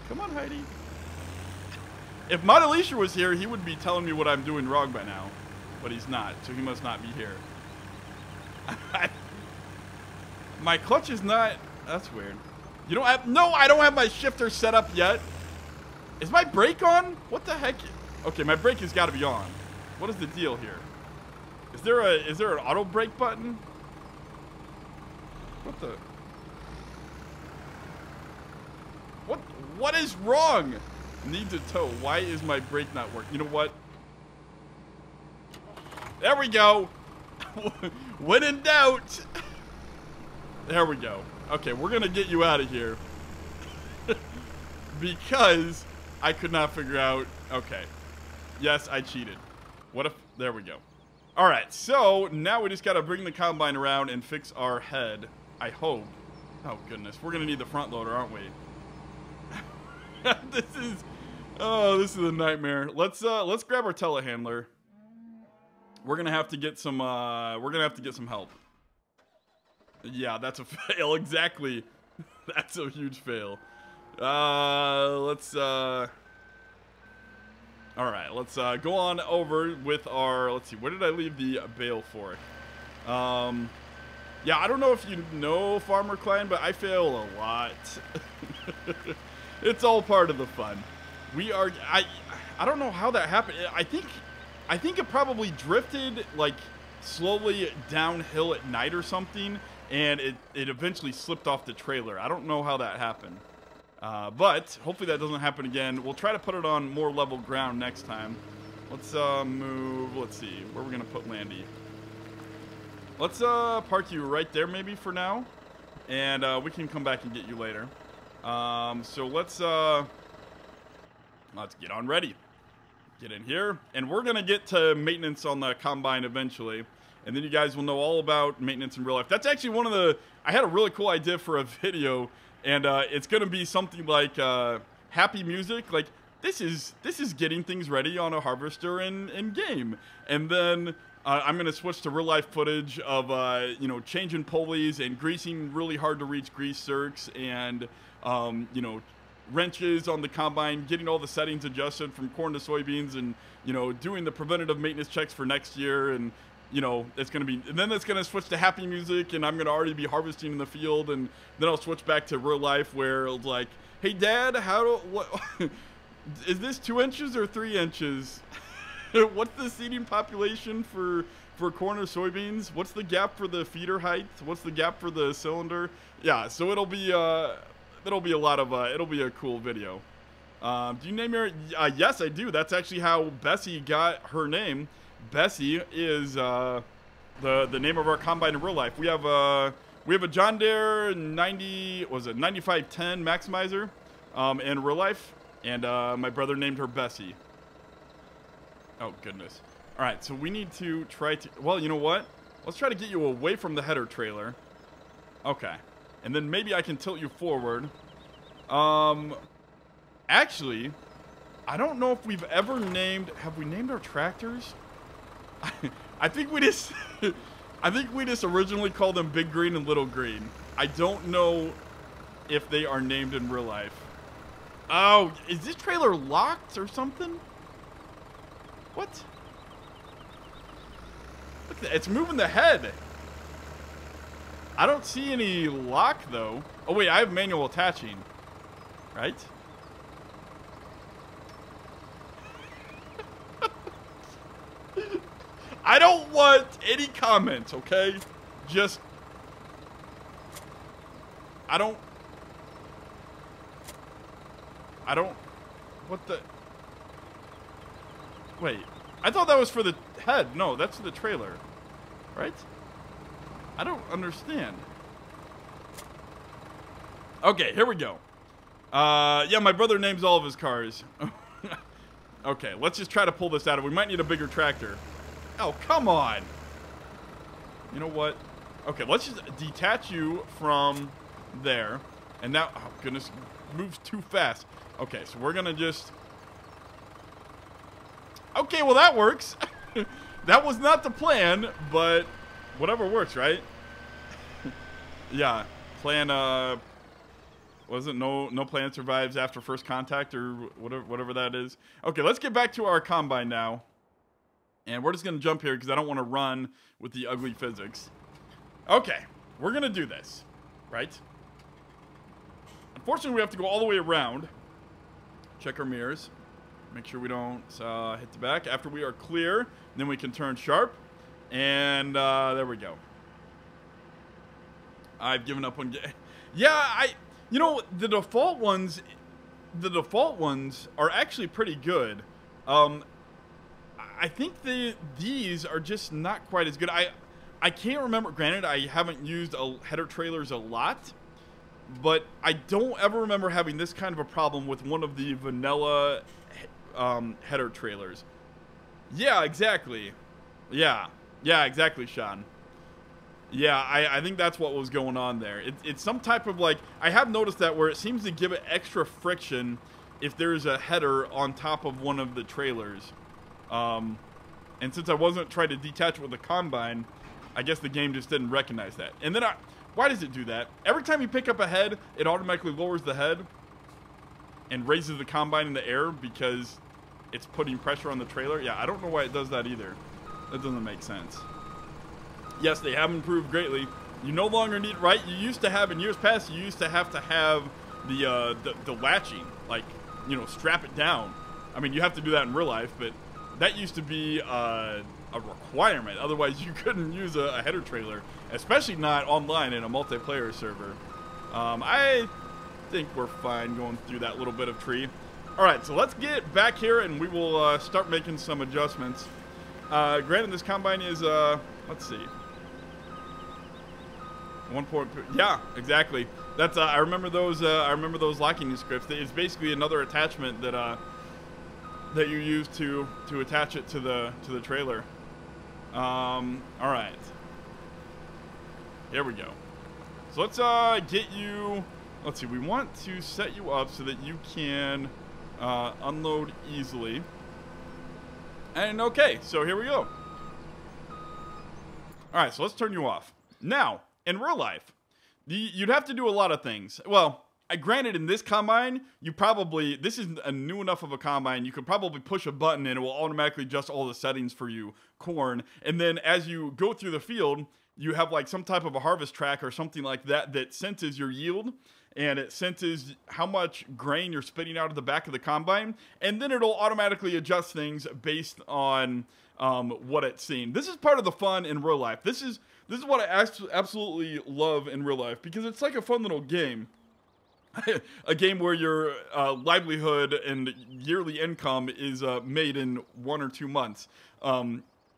Come on, Heidi. If Monalisha was here, he would be telling me what I'm doing wrong by now. But he's not, so he must not be here. My clutch is not... That's weird. You don't have... No, I don't have my shifter set up yet. Is my brake on? What the heck? Okay, my brake has got to be on. What is the deal here? Is there an auto brake button? What the... What is wrong? Need to tow. Why is my brake not working? You know what? There we go. When in doubt. There we go. Okay, we're going to get you out of here. Because I could not figure out. Okay. Yes, I cheated. What if... There we go. All right, so now we just got to bring the combine around and fix our head. I hope. Oh, goodness. We're going to need the front loader, aren't we? This is a nightmare. Let's grab our telehandler. We're going to have to get some help. Yeah, that's a fail. Exactly. That's a huge fail. All right, let's go on over with our, let's see, where did I leave the bale fork? Yeah, I don't know if you know Farmer Klein, but I fail a lot. It's all part of the fun. I don't know how that happened. I think it probably drifted like slowly downhill at night or something, and it eventually slipped off the trailer. I don't know how that happened. But hopefully that doesn't happen again. We'll try to put it on more level ground next time. Let's move. Let's see. Where we're going to put Landy. Let's park you right there maybe for now. And we can come back and get you later. So let's get on ready. Get in here. And we're going to get to maintenance on the combine eventually. And then you guys will know all about maintenance in real life. That's actually one of the... I had a really cool idea for a video. And it's going to be something like happy music. Like, this is getting things ready on a harvester in game. And then I'm going to switch to real-life footage of, you know, changing pulleys and greasing really hard-to-reach grease zerks and, you know, wrenches on the combine, getting all the settings adjusted from corn to soybeans and, you know, doing the preventative maintenance checks for next year. And, you know, it's going to be, and then it's going to switch to happy music, and I'm going to already be harvesting in the field, and then I'll switch back to real life where it's like, hey, Dad, what, is this 2 inches or 3 inches? What's the seeding population for corn or soybeans? What's the gap for the feeder height? What's the gap for the cylinder? Yeah, so it'll be a lot of, it'll be a cool video. Do you name your, yes, I do. That's actually how Bessie got her name. Bessie is the name of our combine in real life. We have a John Deere 9510 Maximizer in real life, and my brother named her Bessie. Oh goodness! All right, so we need to try to. Well, you know what? Let's try to get you away from the header trailer. Okay, and then maybe I can tilt you forward. Actually, I don't know if we've ever named. Have we named our tractors? I think we just originally called them Big Green and Little Green. I don't know if they are named in real life. Oh, is this trailer locked or something? What? Look at that. It's moving the head. I don't see any lock though. Oh wait, I have manual attaching. Right? I don't want any comments, okay? Just... I don't... What the... Wait. I thought that was for the head. No, that's for the trailer. Right? I don't understand. Okay, here we go. Yeah, my brother names all of his cars. Okay, let's just try to pull this out. We might need a bigger tractor. Oh, come on. You know what? Okay, let's just detach you from there. And now, oh goodness, moves too fast. Okay, so we're gonna just... Okay, well that works. That was not the plan, but whatever works, right? Yeah, plan, was it no plan survives after first contact or whatever that is. Okay, let's get back to our combine now. And we're just going to jump here because I don't want to run with the ugly physics. Okay, we're going to do this, right? Unfortunately, we have to go all the way around. Check our mirrors. Make sure we don't hit the back. After we are clear, then we can turn sharp. And there we go. I've given up on... Yeah, you know, the default ones, the default ones are actually pretty good. I think these are just not quite as good. I can't remember. Granted, I haven't used header trailers a lot, but I don't ever remember having this kind of a problem with one of the vanilla header trailers. Yeah, exactly. Yeah, exactly, Sean. Yeah, I think that's what was going on there. It's some type of like, I have noticed that where it seems to give it extra friction if there's a header on top of one of the trailers. And since I wasn't trying to detach it with the combine, I guess the game just didn't recognize that. And then why does it do that? Every time you pick up a head, it automatically lowers the head and raises the combine in the air because it's putting pressure on the trailer. Yeah, I don't know why it does that either. That doesn't make sense. Yes, they have improved greatly. You no longer need, right? You used to have, in years past, you used to have the latching, like, you know, strap it down. I mean, you have to do that in real life, but that used to be a requirement. Otherwise, you couldn't use a header trailer, especially not online in a multiplayer server. I think we're fine going through that little bit of tree. All right, so let's get back here, and we will start making some adjustments. Granted, this combine is, let's see. 1.2. Yeah, exactly. That's I remember those. I remember those locking scripts. It's basically another attachment that that you use to attach it to the trailer. All right. Here we go. So let's get you. Let's see. We want to set you up so that you can unload easily. And okay, so here we go. All right, so let's turn you off. Now, in real life, you'd have to do a lot of things. Well, granted, in this combine, this is a new enough of a combine, you could probably push a button and it will automatically adjust all the settings for you, corn. And then as you go through the field, you have like some type of a harvest track or something like that that senses your yield. And it senses how much grain you're spitting out of the back of the combine. And then it'll automatically adjust things based on what it's seeing. This is part of the fun in real life. This is what I absolutely love in real life, because it's like a fun little game. A game where your livelihood and yearly income is made in 1 or 2 months.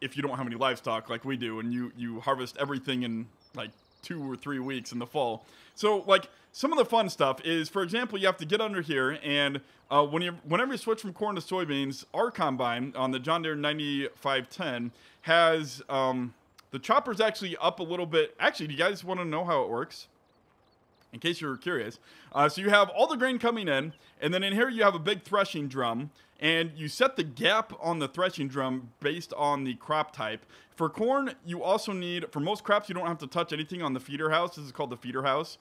If you don't have any livestock like we do, and you harvest everything in like 2 or 3 weeks in the fall. So like some of the fun stuff is, for example, you have to get under here, and whenever you switch from corn to soybeans, our combine on the John Deere 9510 has the chopper's actually up a little bit. Actually, do you guys want to know how it works? In case you're curious. So you have all the grain coming in, and then in here you have a big threshing drum, and you set the gap on the threshing drum based on the crop type. For corn, you also need, for most crops, you don't have to touch anything on the feeder house. This is called the feeder house.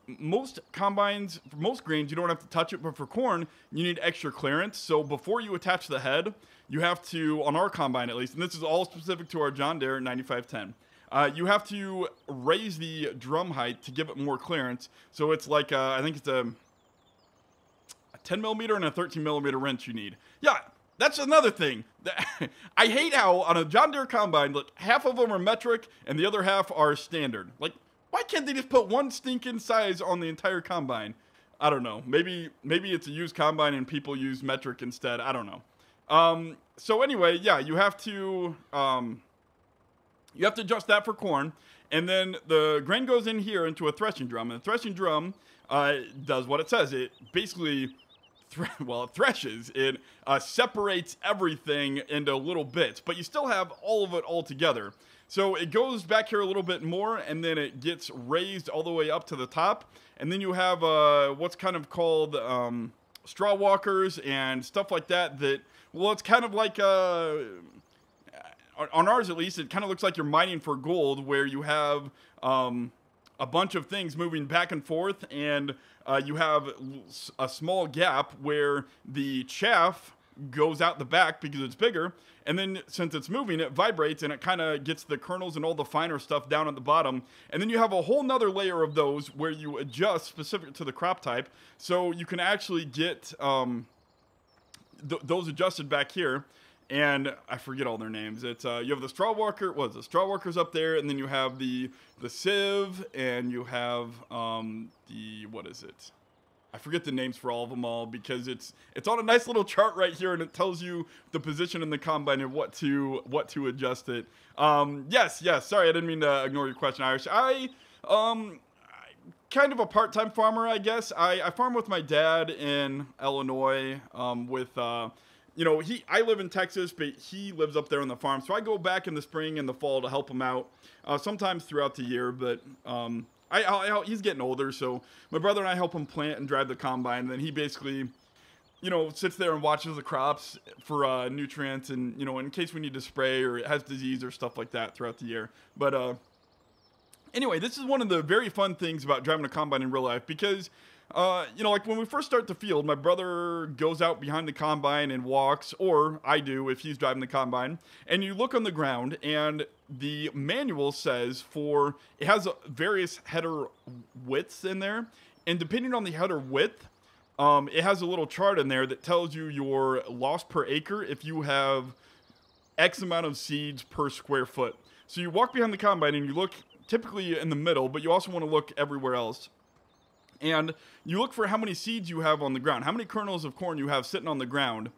Most combines, for most grains, you don't have to touch it, but for corn, you need extra clearance. So before you attach the head, you have to, on our combine at least, and this is all specific to our John Deere 9510, you have to raise the drum height to give it more clearance. So it's like, I think it's a 10 millimeter and a 13 millimeter wrench you need. Yeah, that's another thing. I hate how on a John Deere combine, look, half of them are metric and the other half are standard. Like, why can't they just put one stinking size on the entire combine? I don't know. Maybe it's a used combine and people use metric instead. I don't know. So anyway, yeah, you have to adjust that for corn, and then the grain goes in here into a threshing drum, and the threshing drum does what it says. It basically, it threshes. It separates everything into little bits, but you still have all of it all together. So it goes back here a little bit more, and then it gets raised all the way up to the top, and then you have what's kind of called straw walkers and stuff like that. Well, it's kind of like on ours at least, it kind of looks like you're mining for gold, where you have a bunch of things moving back and forth, and you have a small gap where the chaff goes out the back because it's bigger, and then since it's moving, it vibrates and it kind of gets the kernels and all the finer stuff down at the bottom, and then you have a whole nother layer of those where you adjust specific to the crop type, so you can actually get those adjusted back here. And I forget all their names. It's you have the straw walker. The straw walkers up there, and then you have the sieve, and you have the, what is it? I forget the names for all of them all because it's on a nice little chart right here, and it tells you the position in the combine and what to adjust it. Yes. Sorry, I didn't mean to ignore your question, Irish. Kind of a part-time farmer, I guess. I farm with my dad in Illinois. I live in Texas, but he lives up there on the farm. So I go back in the spring and the fall to help him out. Sometimes throughout the year, but he's getting older, so my brother and I help him plant and drive the combine. And then he basically, sits there and watches the crops for nutrients and, in case we need to spray or it has disease or stuff like that throughout the year. But anyway, this is one of the very fun things about driving a combine in real life because, like when we first start the field, my brother goes out behind the combine and walks, or I do if he's driving the combine, and you look on the ground and the manual says it has various header widths in there, and depending on the header width, it has a little chart in there that tells you your loss per acre if you have X amount of seeds per square foot. So you walk behind the combine and you look typically in the middle, but you also want to look everywhere else. And you look for how many seeds you have on the ground, how many kernels of corn you have sitting on the ground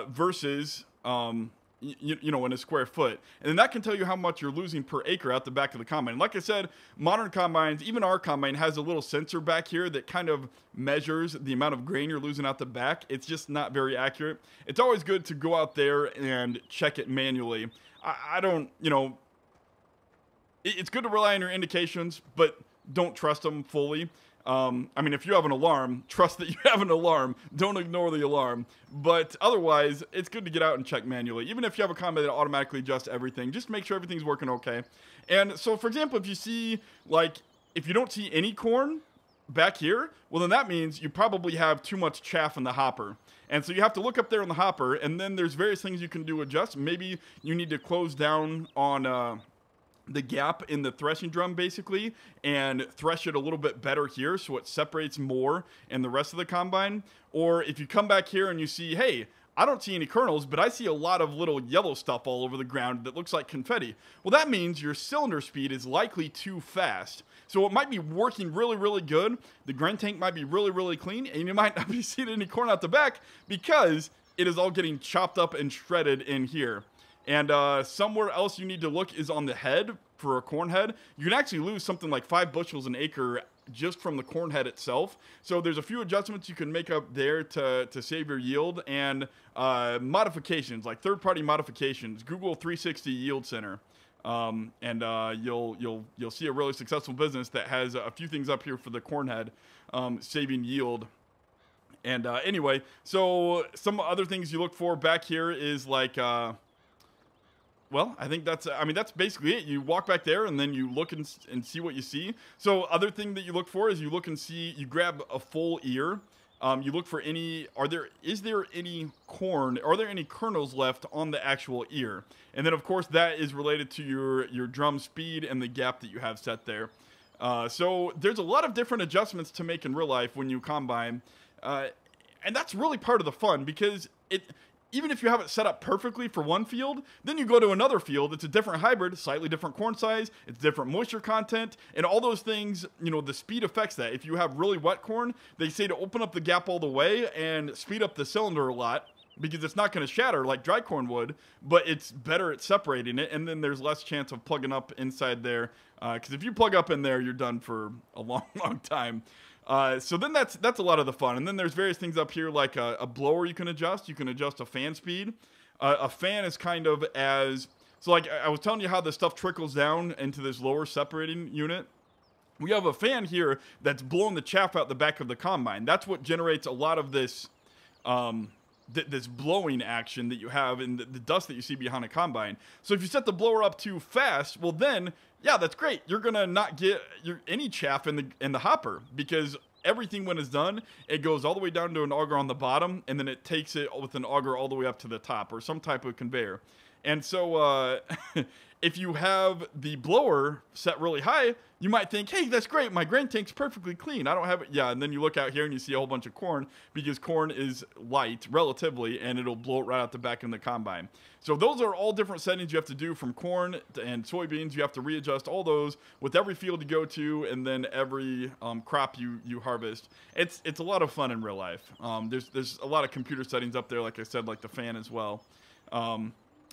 versus, in a square foot. And then that can tell you how much you're losing per acre out the back of the combine. Like I said, modern combines, even our combine, has a little sensor back here that kind of measures the amount of grain you're losing out the back. It's just not very accurate. It's always good to go out there and check it manually. I don't, it's good to rely on your indications, but don't trust them fully. If you have an alarm, trust that you have an alarm. Don't ignore the alarm. But otherwise, it's good to get out and check manually. Even if you have a combine that automatically adjusts everything, just make sure everything's working okay. And so, for example, if you don't see any corn back here, well, then that means you probably have too much chaff in the hopper. And so you have to look up there in the hopper, and then there's various things you can do to adjust. Maybe you need to close down on the gap in the threshing drum basically and thresh it a little bit better here so it separates more in the rest of the combine. Or if you come back here and you see, hey, I don't see any kernels, but I see a lot of little yellow stuff all over the ground that looks like confetti. Well, that means your cylinder speed is likely too fast. So it might be working really, really good. The grain tank might be really, really clean, and you might not be seeing any corn out the back because it is all getting chopped up and shredded in here. And somewhere else you need to look is on the head for a corn head. You can actually lose something like 5 bushels an acre just from the corn head itself. So there's a few adjustments you can make up there to save your yield, and modifications, like third-party modifications. Google 360 Yield Center. You'll see a really successful business that has a few things up here for the corn head, saving yield. And anyway, so some other things you look for back here is like I think that's basically it. You walk back there and then you look and see what you see. So other thing that you look for is you look and see, you grab a full ear. You look for is there any corn? Are there any kernels left on the actual ear? And then of course that is related to your drum speed and the gap that you have set there. So there's a lot of different adjustments to make in real life when you combine. And that's really part of the fun because even if you have it set up perfectly for one field, then you go to another field, it's a different hybrid, slightly different corn size, it's different moisture content, and all those things, the speed affects that. If you have really wet corn, they say to open up the gap all the way and speed up the cylinder a lot because it's not going to shatter like dry corn would, but it's better at separating it, and then there's less chance of plugging up inside there, because if you plug up in there, you're done for a long, long time. So then that's a lot of the fun. And then there's various things up here like a blower you can adjust. You can adjust a fan speed. A fan is kind of so like I was telling you how the stuff trickles down into this lower separating unit. We have a fan here that's blowing the chaff out the back of the combine. That's what generates a lot of this this blowing action that you have and the dust that you see behind a combine. So if you set the blower up too fast, well then, yeah, that's great. You're gonna not get any chaff in the hopper because everything when it's done, it goes all the way down to an auger on the bottom, and then it takes it with an auger all the way up to the top or some type of conveyor. And so if you have the blower set really high, you might think, hey, that's great. My grain tank's perfectly clean. I don't have it. Yeah, and then you look out here and you see a whole bunch of corn because corn is light relatively, and it'll blow it right out the back in the combine. So those are all different settings you have to do from corn and soybeans. You have to readjust all those with every field you go to and then every crop you harvest. It's a lot of fun in real life. There's a lot of computer settings up there, like I said, like the fan as well.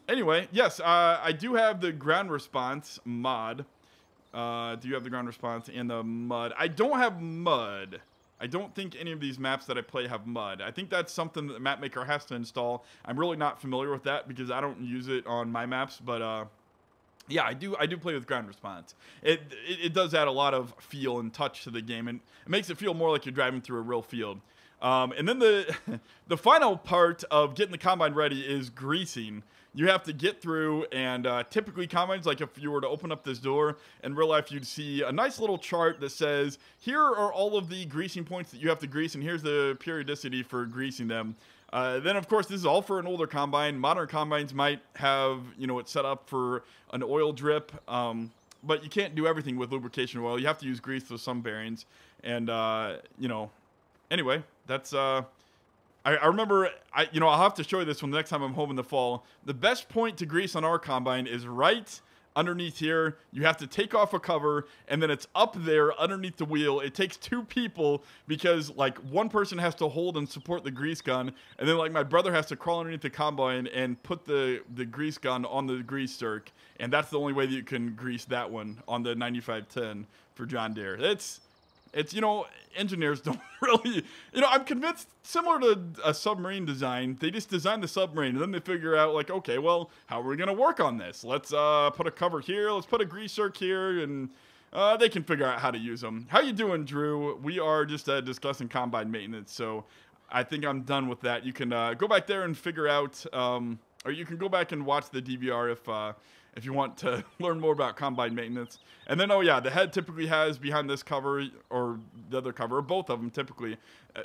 Anyway, yes, I do have the ground response mod. Do you have the ground response and the mud? I don't have mud. I don't think any of these maps that I play have mud. I think that's something that the map maker has to install. I'm really not familiar with that because I don't use it on my maps, but yeah, I do play with ground response. It does add a lot of feel and touch to the game, and it makes it feel more like you're driving through a real field. And then the final part of getting the combine ready is greasing. You have to get through, and typically combines, like if you were to open up this door in real life, you'd see a nice little chart that says, here are all of the greasing points that you have to grease, and here's the periodicity for greasing them. Then, of course, this is all for an older combine. Modern combines might have, it set up for an oil drip, but you can't do everything with lubrication oil. You have to use grease with some bearings, and, anyway, that's... I remember, I'll have to show you this one the next time I'm home in the fall. The best point to grease on our combine is right underneath here. You have to take off a cover, and then it's up there underneath the wheel. It takes two people because, like, one person has to hold and support the grease gun, and then, like, my brother has to crawl underneath the combine and put the grease gun on the grease zerk, and that's the only way that you can grease that one on the 9510 for John Deere. It's engineers don't really, I'm convinced similar to a submarine design, they just design the submarine and then they figure out like, okay, well, how are we going to work on this? Let's put a cover here. Let's put a grease zerk here, and they can figure out how to use them. How you doing, Drew? We are just discussing combine maintenance, so I think I'm done with that. You can go back there and figure out, or you can go back and watch the DVR if you want to learn more about combine maintenance. And then, the head typically has behind this cover or the other cover, both of them typically,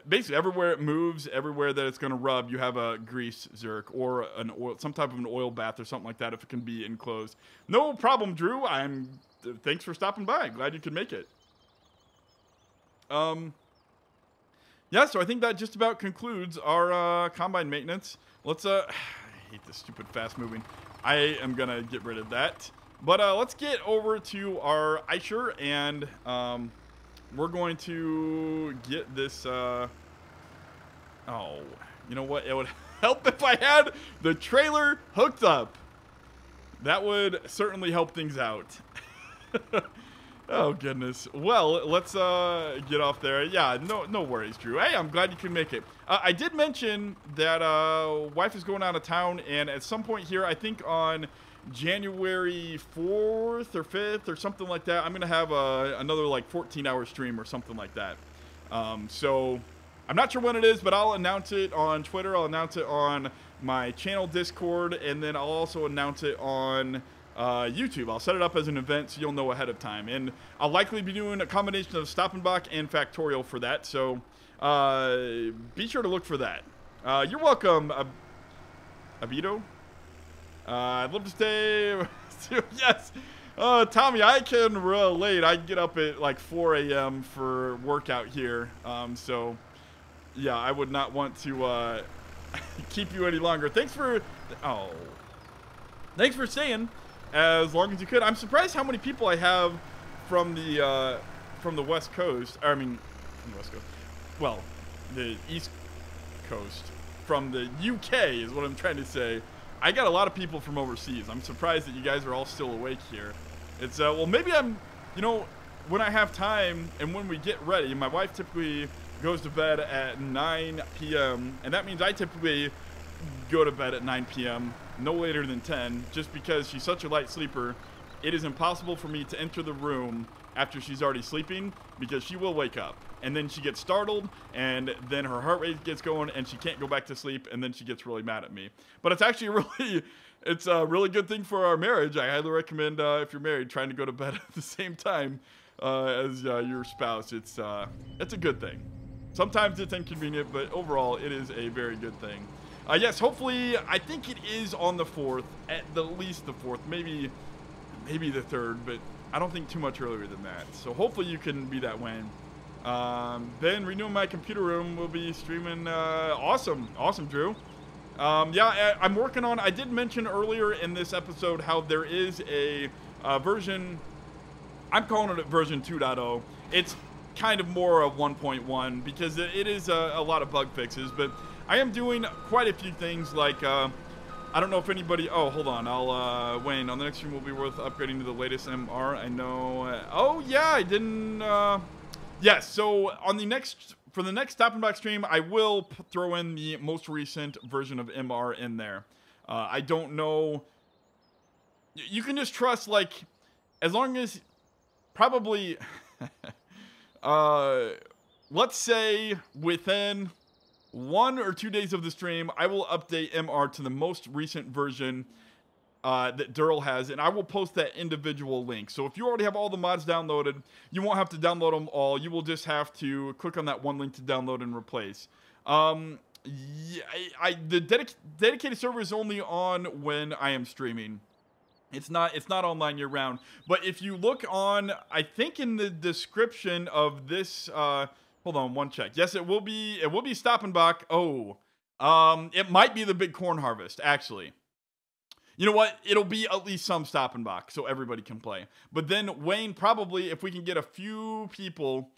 basically everywhere it moves, everywhere that it's going to rub, you have a grease zerk or some type of an oil bath or something like that if it can be enclosed. No problem, Drew. Thanks for stopping by. Glad you could make it. Yeah, so I think that just about concludes our combine maintenance. Let's I hate this stupid fast moving. I am going to get rid of that. But let's get over to our Eicher, and we're going to get this... oh, you know what? It would help if I had the trailer hooked up. That would certainly help things out. Oh, goodness. Well, let's get off there. Yeah, no worries, Drew. Hey, I'm glad you could make it. I did mention that wife is going out of town, and at some point here, I think on January 4th or 5th or something like that, I'm going to have another, like, 14-hour stream or something like that. So I'm not sure when it is, but I'll announce it on Twitter. I'll announce it on my channel Discord, and then I'll also announce it on... YouTube. I'll set it up as an event so you'll know ahead of time. And I'll likely be doing a combination of Stoppenbach and Factorial for that. So be sure to look for that. You're welcome, Abito. I'd love to stay. Yes. Tommy, I can relate. I get up at like 4 a.m. for workout here. So, yeah, I would not want to keep you any longer. Thanks for staying as long as you could. I'm surprised how many people I have from the West Coast. I mean, from the West Coast. Well, the East Coast. From the UK is what I'm trying to say. I got a lot of people from overseas. I'm surprised that you guys are all still awake here. It's, well, maybe I'm, when I have time and when we get ready, my wife typically goes to bed at 9 p.m. And that means I typically go to bed at 9 p.m. no later than 10, just because she's such a light sleeper. It is impossible for me to enter the room after she's already sleeping because she will wake up and then she gets startled and then her heart rate gets going and she can't go back to sleep and then she gets really mad at me. But it's actually it's a really good thing for our marriage. I highly recommend if you're married trying to go to bed at the same time as your spouse. It's a good thing. Sometimes it's inconvenient, but overall it is a very good thing. Yes, hopefully, I think it is on the 4th, at the least the 4th, maybe the 3rd, but I don't think too much earlier than that. So hopefully you can be that when. Then renewing my computer room will be streaming. Awesome, Drew. Yeah, I'm working on. I did mention earlier in this episode how there is a version. I'm calling it version 2.0. It's kind of more of 1.1 because it is a lot of bug fixes, but I am doing quite a few things like. I don't know if anybody. Oh, hold on. I'll Wayne on the next stream will be worth upgrading to the latest MR. I know. Oh yeah, I didn't. Yes. So on the next for the next Stop and Box stream, I will throw in the most recent version of MR in there. I don't know. You can just trust like as long as probably. Let's say within 1 or 2 days of the stream, I will update MR to the most recent version that Durl has, and I will post that individual link. So if you already have all the mods downloaded, you won't have to download them all. You will just have to click on that one link to download and replace. Yeah, the dedicated server is only on when I am streaming. It's not online year round. But if you look on, I think in the description of this, hold on, one check. Yes, it will be Stop and Bach. Oh, it might be the big corn harvest actually. You know what? It'll be at least some Stop and Bach, so everybody can play. But then Wayne, probably if we can get a few people.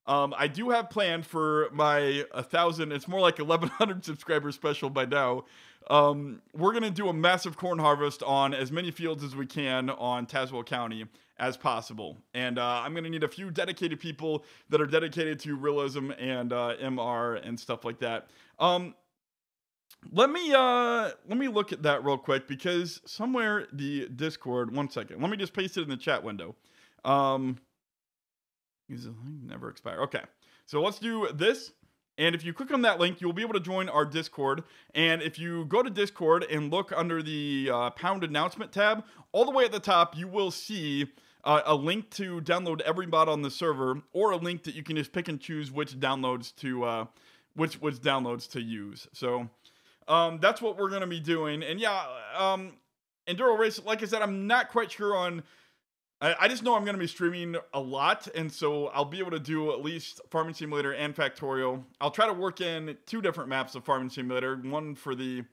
I do have planned for my 1,000. It's more like 1,100 subscriber special by now. We're gonna do a massive corn harvest on as many fields as we can on Tazewell County as possible, and I'm gonna need a few dedicated people that are dedicated to realism and MR and stuff like that. Let me look at that real quick because somewhere the Discord. 1 second. Let me just paste it in the chat window. Never expire. Okay, so let's do this. And if you click on that link, you'll be able to join our Discord. And if you go to Discord and look under the pound announcement tab, all the way at the top, you will see a link to download every mod on the server, or a link that you can just pick and choose which downloads to use. So that's what we're gonna be doing. And yeah, Enduro Race, like I said, I'm not quite sure on. I just know I'm going to be streaming a lot, and so I'll be able to do at least Farming Simulator and Factorial. I'll try to work in 2 different maps of Farming Simulator, one for the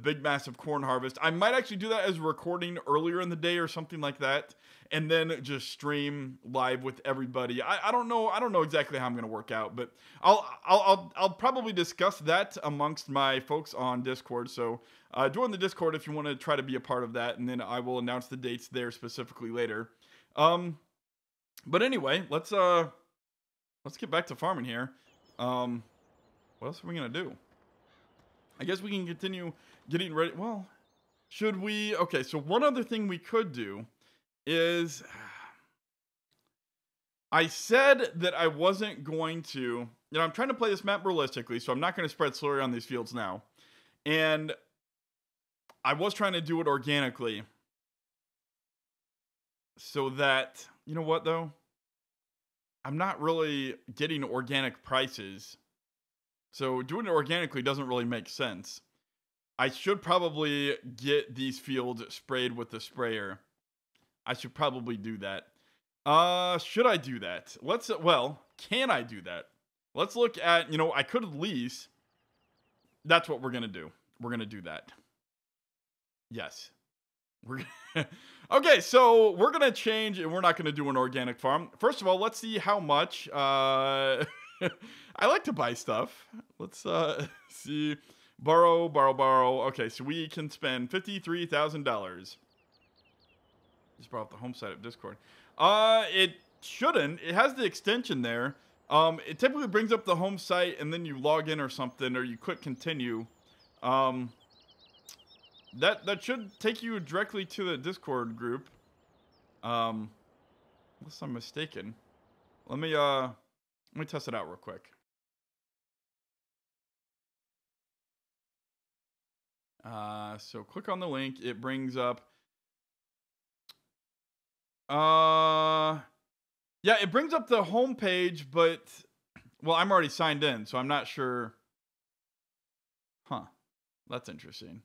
big massive corn harvest. I might actually do that as a recording earlier in the day or something like that, and then just stream live with everybody. I don't know exactly how I'm going to work out, but I'll probably discuss that amongst my folks on Discord. So join the Discord if you want to try to be a part of that, and then I will announce the dates there specifically later. But anyway, let's get back to farming here. What else are we gonna do? I guess we can continue getting ready. Well, should we? Okay, so one other thing we could do is I said that I wasn't going to. You know, I'm trying to play this map realistically, so I'm not going to spread slurry on these fields now. And I was trying to do it organically. So that, you know what though? I'm not really getting organic prices. So doing it organically doesn't really make sense. I should probably get these fields sprayed with the sprayer. I should probably do that. Should I do that? Can I do that? Let's look at, I could lease. That's what we're going to do. We're going to do that. Yes. Okay, so we're going to change, and we're not going to do an organic farm. First of all, let's see how much. I like to buy stuff. Let's see. Borrow. Okay, so we can spend $53,000. Just brought up the home site of Discord. It shouldn't. It has the extension there. It typically brings up the home site, and then you log in or something, or you click continue. That should take you directly to the Discord group. Unless I'm mistaken. Let me test it out real quick. So click on the link. It brings up. Yeah, it brings up the home page, but well, I'm already signed in, so I'm not sure. Huh. That's interesting.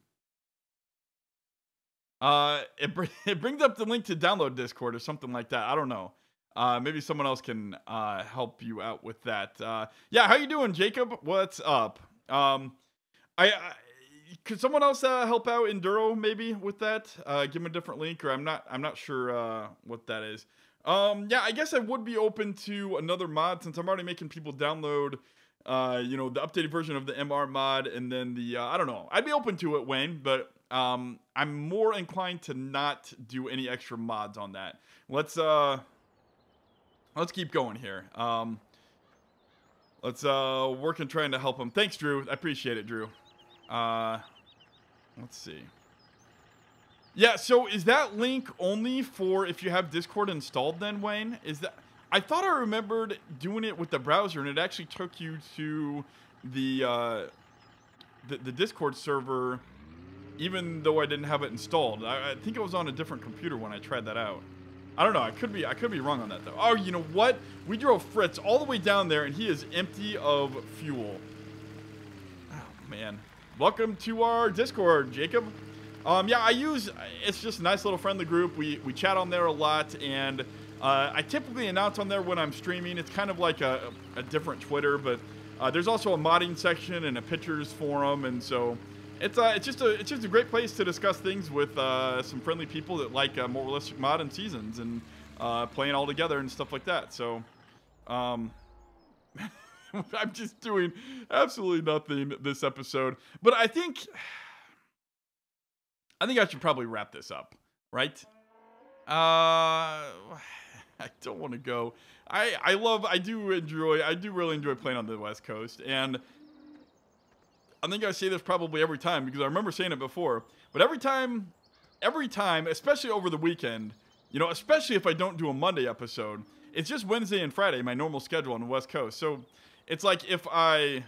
It brings up the link to download Discord or something like that. I don't know. Maybe someone else can help you out with that. Yeah, how you doing, Jacob? What's up? I could someone else help out Enduro maybe with that? Give him a different link, or I'm not sure what that is. Yeah, I guess I would be open to another mod since I'm already making people download the updated version of the MR mod, and then the I don't know. I'd be open to it, Wayne, but I'm more inclined to not do any extra mods on that. Let's keep going here. Let's work and trying to help him. Thanks, Drew. I appreciate it, Drew. Let's see. Yeah, so is that link only for if you have Discord installed then, Wayne? Is that... I thought I remembered doing it with the browser, and it actually took you to the Discord server, even though I didn't have it installed. I think it was on a different computer when I tried that out. I don't know. I could be wrong on that though. Oh, you know what? We drove Fritz all the way down there, and he is empty of fuel. Oh man. Welcome to our Discord, Jacob. Yeah, it's just a nice little friendly group. We chat on there a lot, and I typically announce on there when I'm streaming. It's kind of like a different Twitter, but there's also a modding section and a pictures forum, and so it's just a great place to discuss things with some friendly people that like more realistic mod and seasons and playing all together and stuff like that. So I'm just doing absolutely nothing this episode, but I think I should probably wrap this up, right? I don't want to go. I do really enjoy playing on the West Coast, and I think I say this probably every time because I remember saying it before, but every time, especially over the weekend, especially if I don't do a Monday episode, it's just Wednesday and Friday, my normal schedule on the West Coast. So it's like if I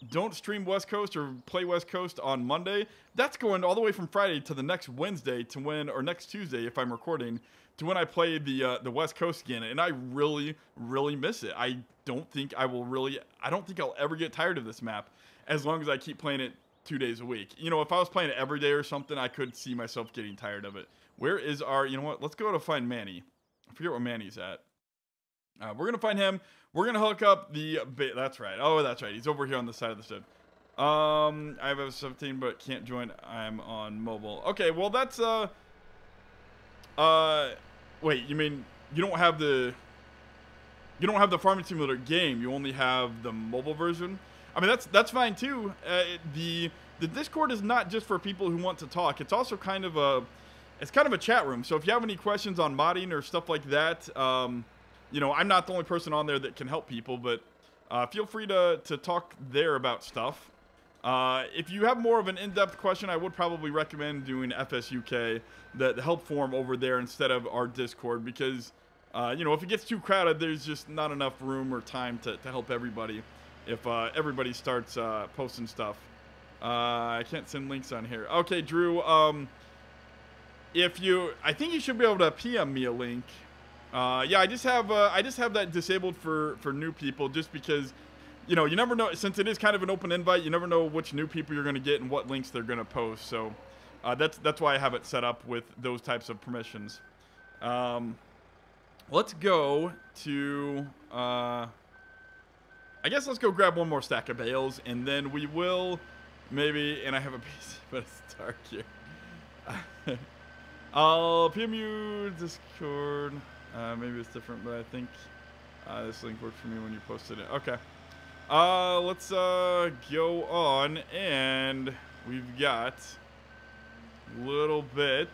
don't stream West Coast or play West Coast on Monday, that's going all the way from Friday to the next Wednesday or next Tuesday if I'm recording, to when I play the West Coast again, and I really, really miss it. I don't think I'll ever get tired of this map as long as I keep playing it 2 days a week. If I was playing it every day or something, I could see myself getting tired of it. Where is our, let's go to find Manny. I forget where Manny's at. We're going to find him. We're going to hook up that's right. Oh, that's right. He's over here on the side of the shed. I have a 17, but can't join. I'm on mobile. Okay, well, that's, wait, you mean you don't have the Farming Simulator game, you only have the mobile version? I mean, that's fine too. The Discord is not just for people who want to talk. It's also kind of a chat room. So if you have any questions on modding or stuff like that, I'm not the only person on there that can help people, but feel free to talk there about stuff. If you have more of an in-depth question, I would probably recommend doing FSUK, the help forum over there instead of our Discord, because if it gets too crowded, there's just not enough room or time to help everybody if everybody starts posting stuff. I can't send links on here. Okay, Drew, I think you should be able to PM me a link. Yeah, I just have that disabled for new people, just because you never know, since it is kind of an open invite, you never know which new people you're going to get and what links they're going to post. So that's why I have it set up with those types of permissions. Let's go to I guess let's go grab one more stack of bales, and then we will maybe, and I have a piece, but it's dark here. I'll PM you Discord. Maybe it's different, but I think this link worked for me when you posted it. Okay. Let's go on, and we've got a little bit.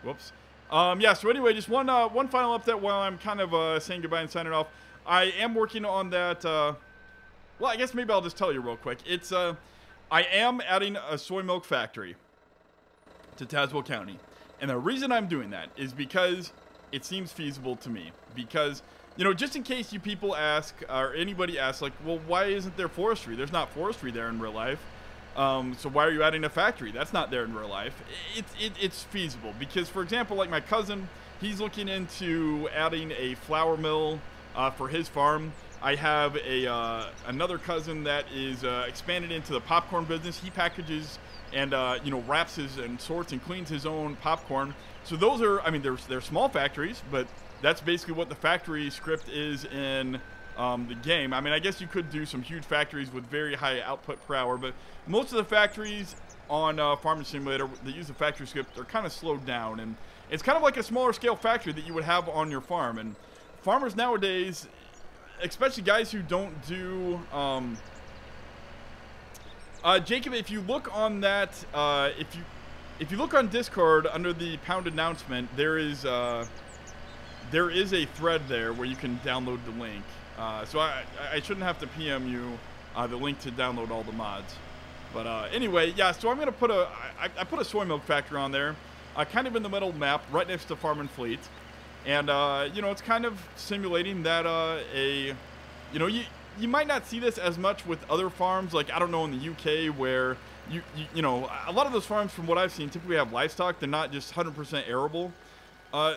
Whoops. Yeah. So anyway, just one final update while I'm kind of saying goodbye and signing off. I am working on that. Well, I guess maybe I'll just tell you real quick. It's I am adding a soy milk factory to Tazewell County, and the reason I'm doing that is because it seems feasible to me. Because just in case you people ask, or anybody asks, like, well, why isn't there forestry? There's not forestry there in real life. So why are you adding a factory? That's not there in real life. It's feasible because, for example, like my cousin, he's looking into adding a flour mill for his farm. I have a another cousin that is expanded into the popcorn business. He packages and you know, wraps his and sorts and cleans his own popcorn. So those are, I mean, they're small factories, but that's basically what the factory script is in the game. I mean, I guess you could do some huge factories with very high output per hour, but most of the factories on Farming Simulator that use the factory script are kind of slowed down, and it's kind of like a smaller scale factory that you would have on your farm. And farmers nowadays, especially guys who don't do Jacob, if you look on that, if you look on Discord under the pound announcement, there is a thread there where you can download the link. So I shouldn't have to PM you the link to download all the mods. But anyway, yeah. So I'm gonna put I put a soy milk factory on there, kind of in the middle of the map, right next to Farm and Fleet, and you know, it's kind of simulating that you know, you might not see this as much with other farms, like, I don't know, in the UK, where you know, a lot of those farms, from what I've seen, typically have livestock. They're not just 100% arable.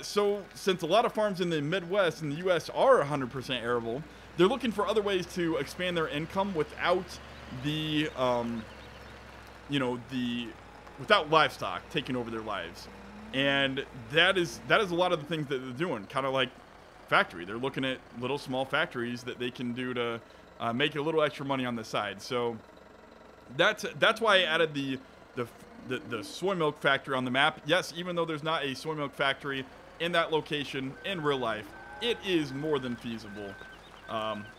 So since a lot of farms in the Midwest in the US are 100% arable, they're looking for other ways to expand their income without the you know, without livestock taking over their lives. And that is a lot of the things that they're doing, kind of like factory. They're looking at little small factories that they can do to make a little extra money on the side. So that's why I added the soy milk factory on the map. Yes, even though there's not a soy milk factory in that location in real life, it is more than feasible.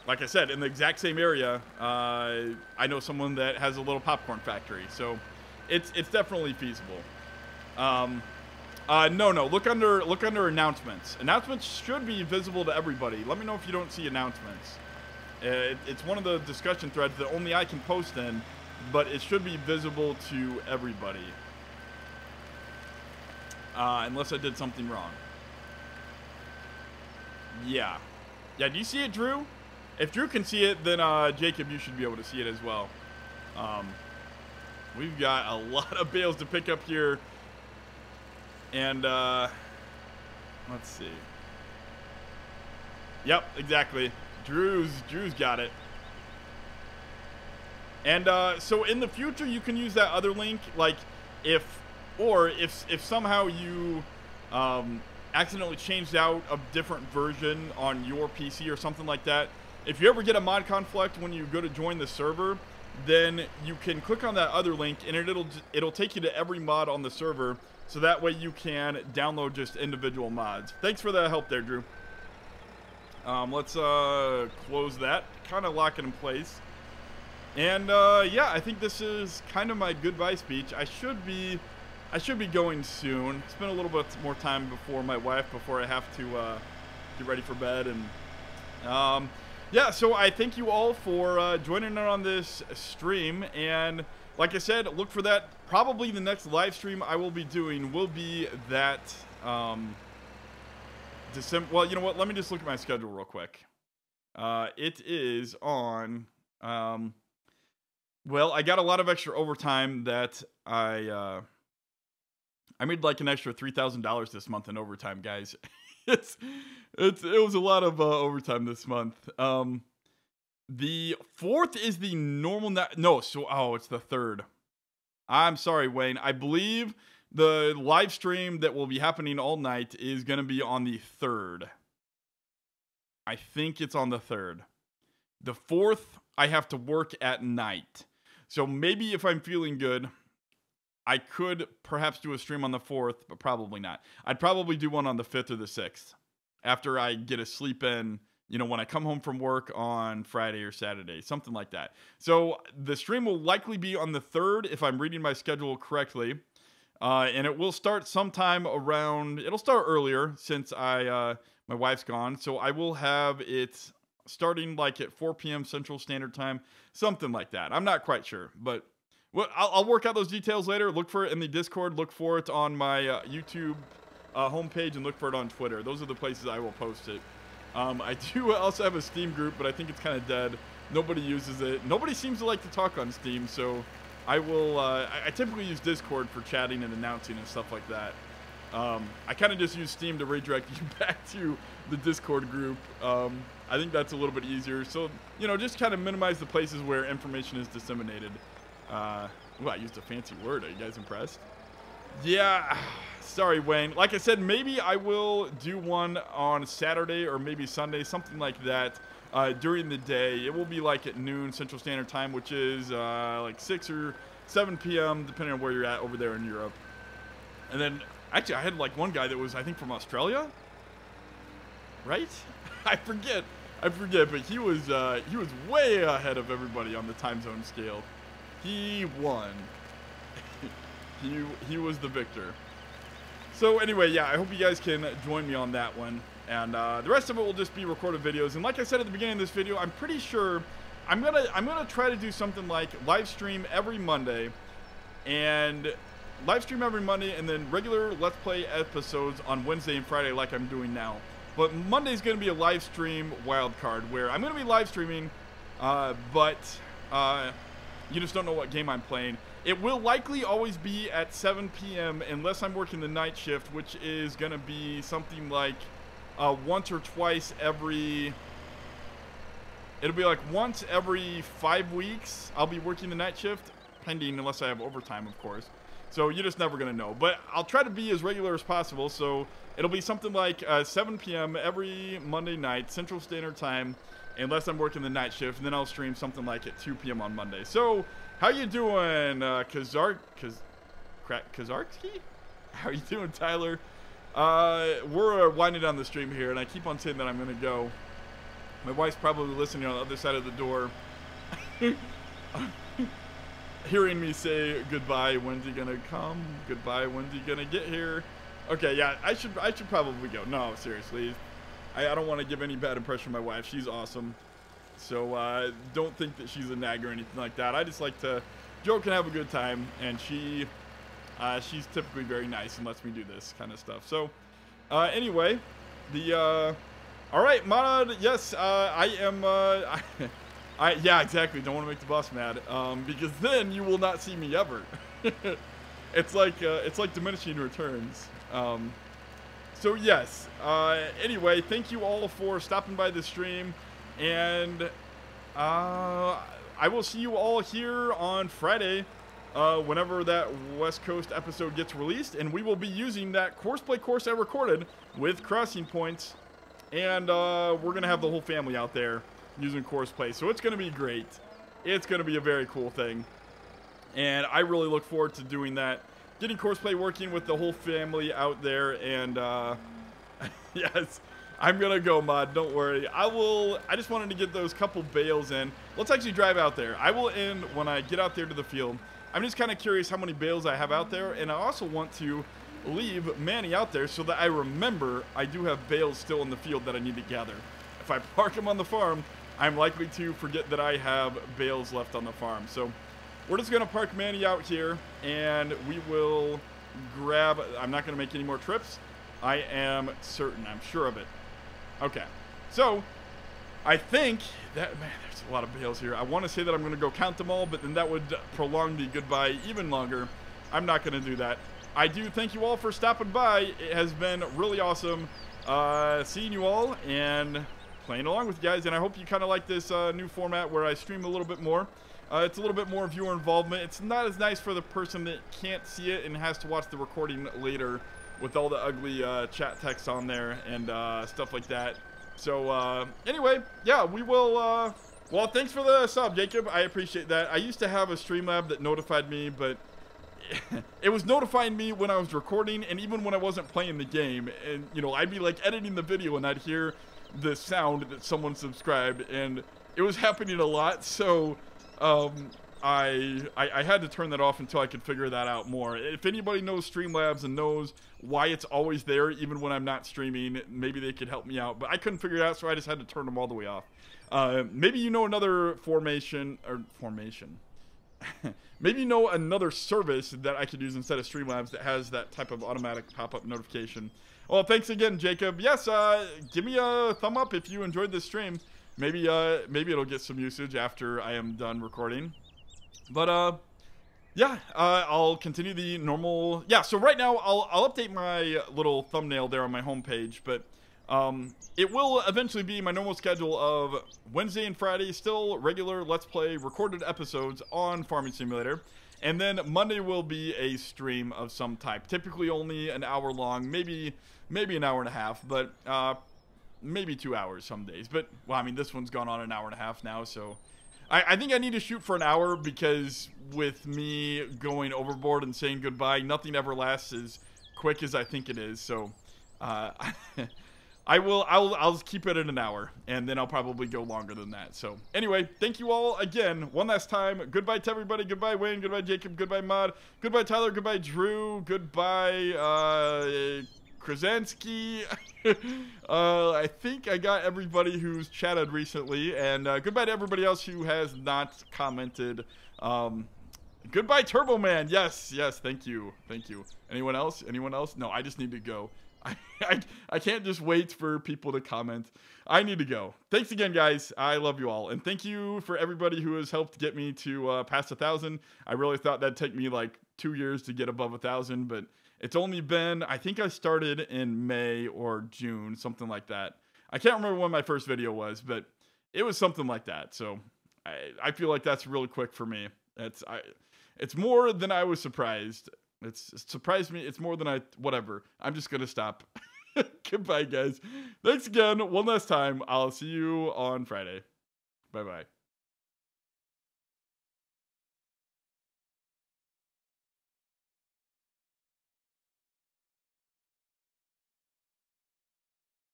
Like I said, in the exact same area, I know someone that has a little popcorn factory, so it's definitely feasible. No, look under announcements. Announcements should be visible to everybody. Let me know if you don't see announcements. It's one of the discussion threads that only I can post in, but it should be visible to everybody. Unless I did something wrong. Yeah. Yeah, do you see it, Drew? If Drew can see it, then Jacob, you should be able to see it as well. We've got a lot of bales to pick up here. And, let's see. Yep, exactly. Drew's got it. And, so in the future, you can use that other link, like, if somehow you, accidentally changed out a different version on your PC or something like that. If you ever get a mod conflict when you go to join the server, then you can click on that other link, and it'll take you to every mod on the server, so that way you can download just individual mods. Thanks for the help there, Drew. Let's close that, kind of lock it in place. And yeah, I think this is kind of my goodbye speech. I should be going soon. Spend a little bit more time before I have to get ready for bed. And yeah, so I thank you all for joining in on this stream. And like I said, look for that. Probably the next live stream I will be doing will be that December. Well, you know what? Let me just look at my schedule real quick. It is on. Well, I got a lot of extra overtime that I made like an extra $3,000 this month in overtime, guys. it was a lot of overtime this month. The 4th is the normal. It's the 3rd. I'm sorry, Wayne. I believe the live stream that will be happening all night is going to be on the 3rd. I think it's on the 3rd. The 4th, I have to work at night. So maybe if I'm feeling good, I could perhaps do a stream on the 4th, but probably not. I'd probably do one on the 5th or the 6th after I get a sleep in, you know, when I come home from work on Friday or Saturday, something like that. So the stream will likely be on the 3rd if I'm reading my schedule correctly. And it will start sometime around, it'll start earlier since my wife's gone. So I will have it starting like at 4 p.m. Central Standard Time, something like that. I'm not quite sure, but well, I'll work out those details later. Look for it in the Discord. Look for it on my YouTube homepage, and look for it on Twitter. Those are the places I will post it. I do also have a Steam group, but I think it's kind of dead. Nobody uses it. Nobody seems to like to talk on Steam, so I will. I typically use Discord for chatting and announcing and stuff like that. I kind of just use Steam to redirect you back to the Discord group. I think that's a little bit easier. So, you know, just kind of minimize the places where information is disseminated. Ooh, I used a fancy word. Are you guys impressed? Yeah, sorry, Wayne. Like I said, maybe I will do one on Saturday or maybe Sunday, something like that, during the day. It will be like at noon Central Standard Time, which is like 6 or 7 p.m., depending on where you're at over there in Europe. And then, actually, I had like one guy that was, I think, from Australia, right? I forget, but he was way ahead of everybody on the time zone scale. He won. He was the victor. So anyway, yeah, I hope you guys can join me on that one. And the rest of it will just be recorded videos. And like I said at the beginning of this video, I'm pretty sure I'm gonna try to do something like live stream every Monday, and then regular Let's Play episodes on Wednesday and Friday like I'm doing now. But Monday's gonna be a live stream wild card where I'm gonna be live streaming, but you just don't know what game I'm playing. It will likely always be at 7 p.m. unless I'm working the night shift, which is going to be something like once or twice every... It'll be like once every 5 weeks I'll be working the night shift, pending unless I have overtime, of course. So you're just never going to know. But I'll try to be as regular as possible, so it'll be something like 7 p.m. every Monday night, Central Standard Time, unless I'm working the night shift, and then I'll stream something like at 2 p.m. on Monday. So... how you doing, Kazarski? How you doing, Tyler? We're winding down the stream here, and I keep on saying that I'm going to go. My wife's probably listening on the other side of the door, hearing me say, goodbye, when's he going to come? Goodbye, when's he going to get here? Okay, yeah, I should probably go. No, seriously. I don't want to give any bad impression of my wife. She's awesome. So don't think that she's a nag or anything like that. I just like to joke and have a good time, and she's typically very nice and lets me do this kind of stuff. So anyway, all right, Mod, yes, I am, yeah, exactly, don't want to make the boss mad, because then you will not see me ever. It's like diminishing returns. So yes, anyway, thank you all for stopping by the stream. And I will see you all here on Friday, whenever that West Coast episode gets released, and we will be using that Courseplay course I recorded with Crossing Points, and we're gonna have the whole family out there using Courseplay, so it's gonna be great. It's gonna be a very cool thing, and I really look forward to doing that, getting Courseplay working with the whole family out there. And yes, I'm gonna go, Mod, don't worry. I just wanted to get those couple bales in. Let's actually drive out there. I will end when I get out there to the field. I'm just kind of curious how many bales I have out there, and I also want to leave Manny out there so that I remember I do have bales still in the field that I need to gather. If I park them on the farm, I'm likely to forget that I have bales left on the farm. So we're just gonna park Manny out here, and we will grab... I'm not gonna make any more trips. I am certain. I'm sure of it. Okay, so I think that, man, there's a lot of bales here. I want to say that I'm going to go count them all, but then that would prolong the goodbye even longer. I'm not going to do that. I do thank you all for stopping by. It has been really awesome seeing you all and playing along with you guys, and I hope you kind of like this new format where I stream a little bit more. It's a little bit more viewer involvement. It's not as nice for the person that can't see it and has to watch the recording later, with all the ugly chat text on there and stuff like that. So anyway, yeah, we will... well, thanks for the sub, Jacob. I appreciate that. I used to have a Streamlab that notified me, but it was notifying me when I was recording and even when I wasn't playing the game. And, you know, I'd be like editing the video and I'd hear the sound that someone subscribed, and it was happening a lot. So I had to turn that off until I could figure that out more. If anybody knows Streamlabs and knows why it's always there even when I'm not streaming, maybe they could help me out. But I couldn't figure it out, so I just had to turn them all the way off. Maybe you know another formation. Maybe you know another service that I could use instead of Streamlabs that has that type of automatic pop-up notification. Well, thanks again, Jacob. Yes, give me a thumb up if you enjoyed this stream. Maybe it'll get some usage after I am done recording. But Yeah, I'll continue the normal. Yeah, so right now I'll update my little thumbnail there on my homepage, but it will eventually be my normal schedule of Wednesday and Friday, still regular Let's Play recorded episodes on Farming Simulator, and then Monday will be a stream of some type, typically only an hour long, maybe an hour and a half, but maybe 2 hours some days. But well, I mean, this one's gone on an hour and a half now, so. I think I need to shoot for an hour because with me going overboard and saying goodbye, nothing ever lasts as quick as I think it is. So I'll keep it at an hour, and then I'll probably go longer than that. So anyway, thank you all again one last time. Goodbye to everybody. Goodbye Wayne. Goodbye Jacob. Goodbye Mod. Goodbye Tyler. Goodbye Drew. Goodbye Krasinski. I think I got everybody who's chatted recently, and goodbye to everybody else who has not commented. Goodbye Turbo Man. Yes, thank you. Anyone else? No, I just need to go. I can't just wait for people to comment. I need to go. Thanks again, guys. I love you all, and thank you for everybody who has helped get me to past 1,000. I really thought that'd take me like 2 years to get above 1,000, but it's only been, I think I started in May or June, something like that. I can't remember when my first video was, but it was something like that. So I feel like that's really quick for me. It's more than I was surprised. It surprised me. It's more than whatever. I'm just going to stop. Goodbye, guys. Thanks again. One last time. I'll see you on Friday. Bye-bye.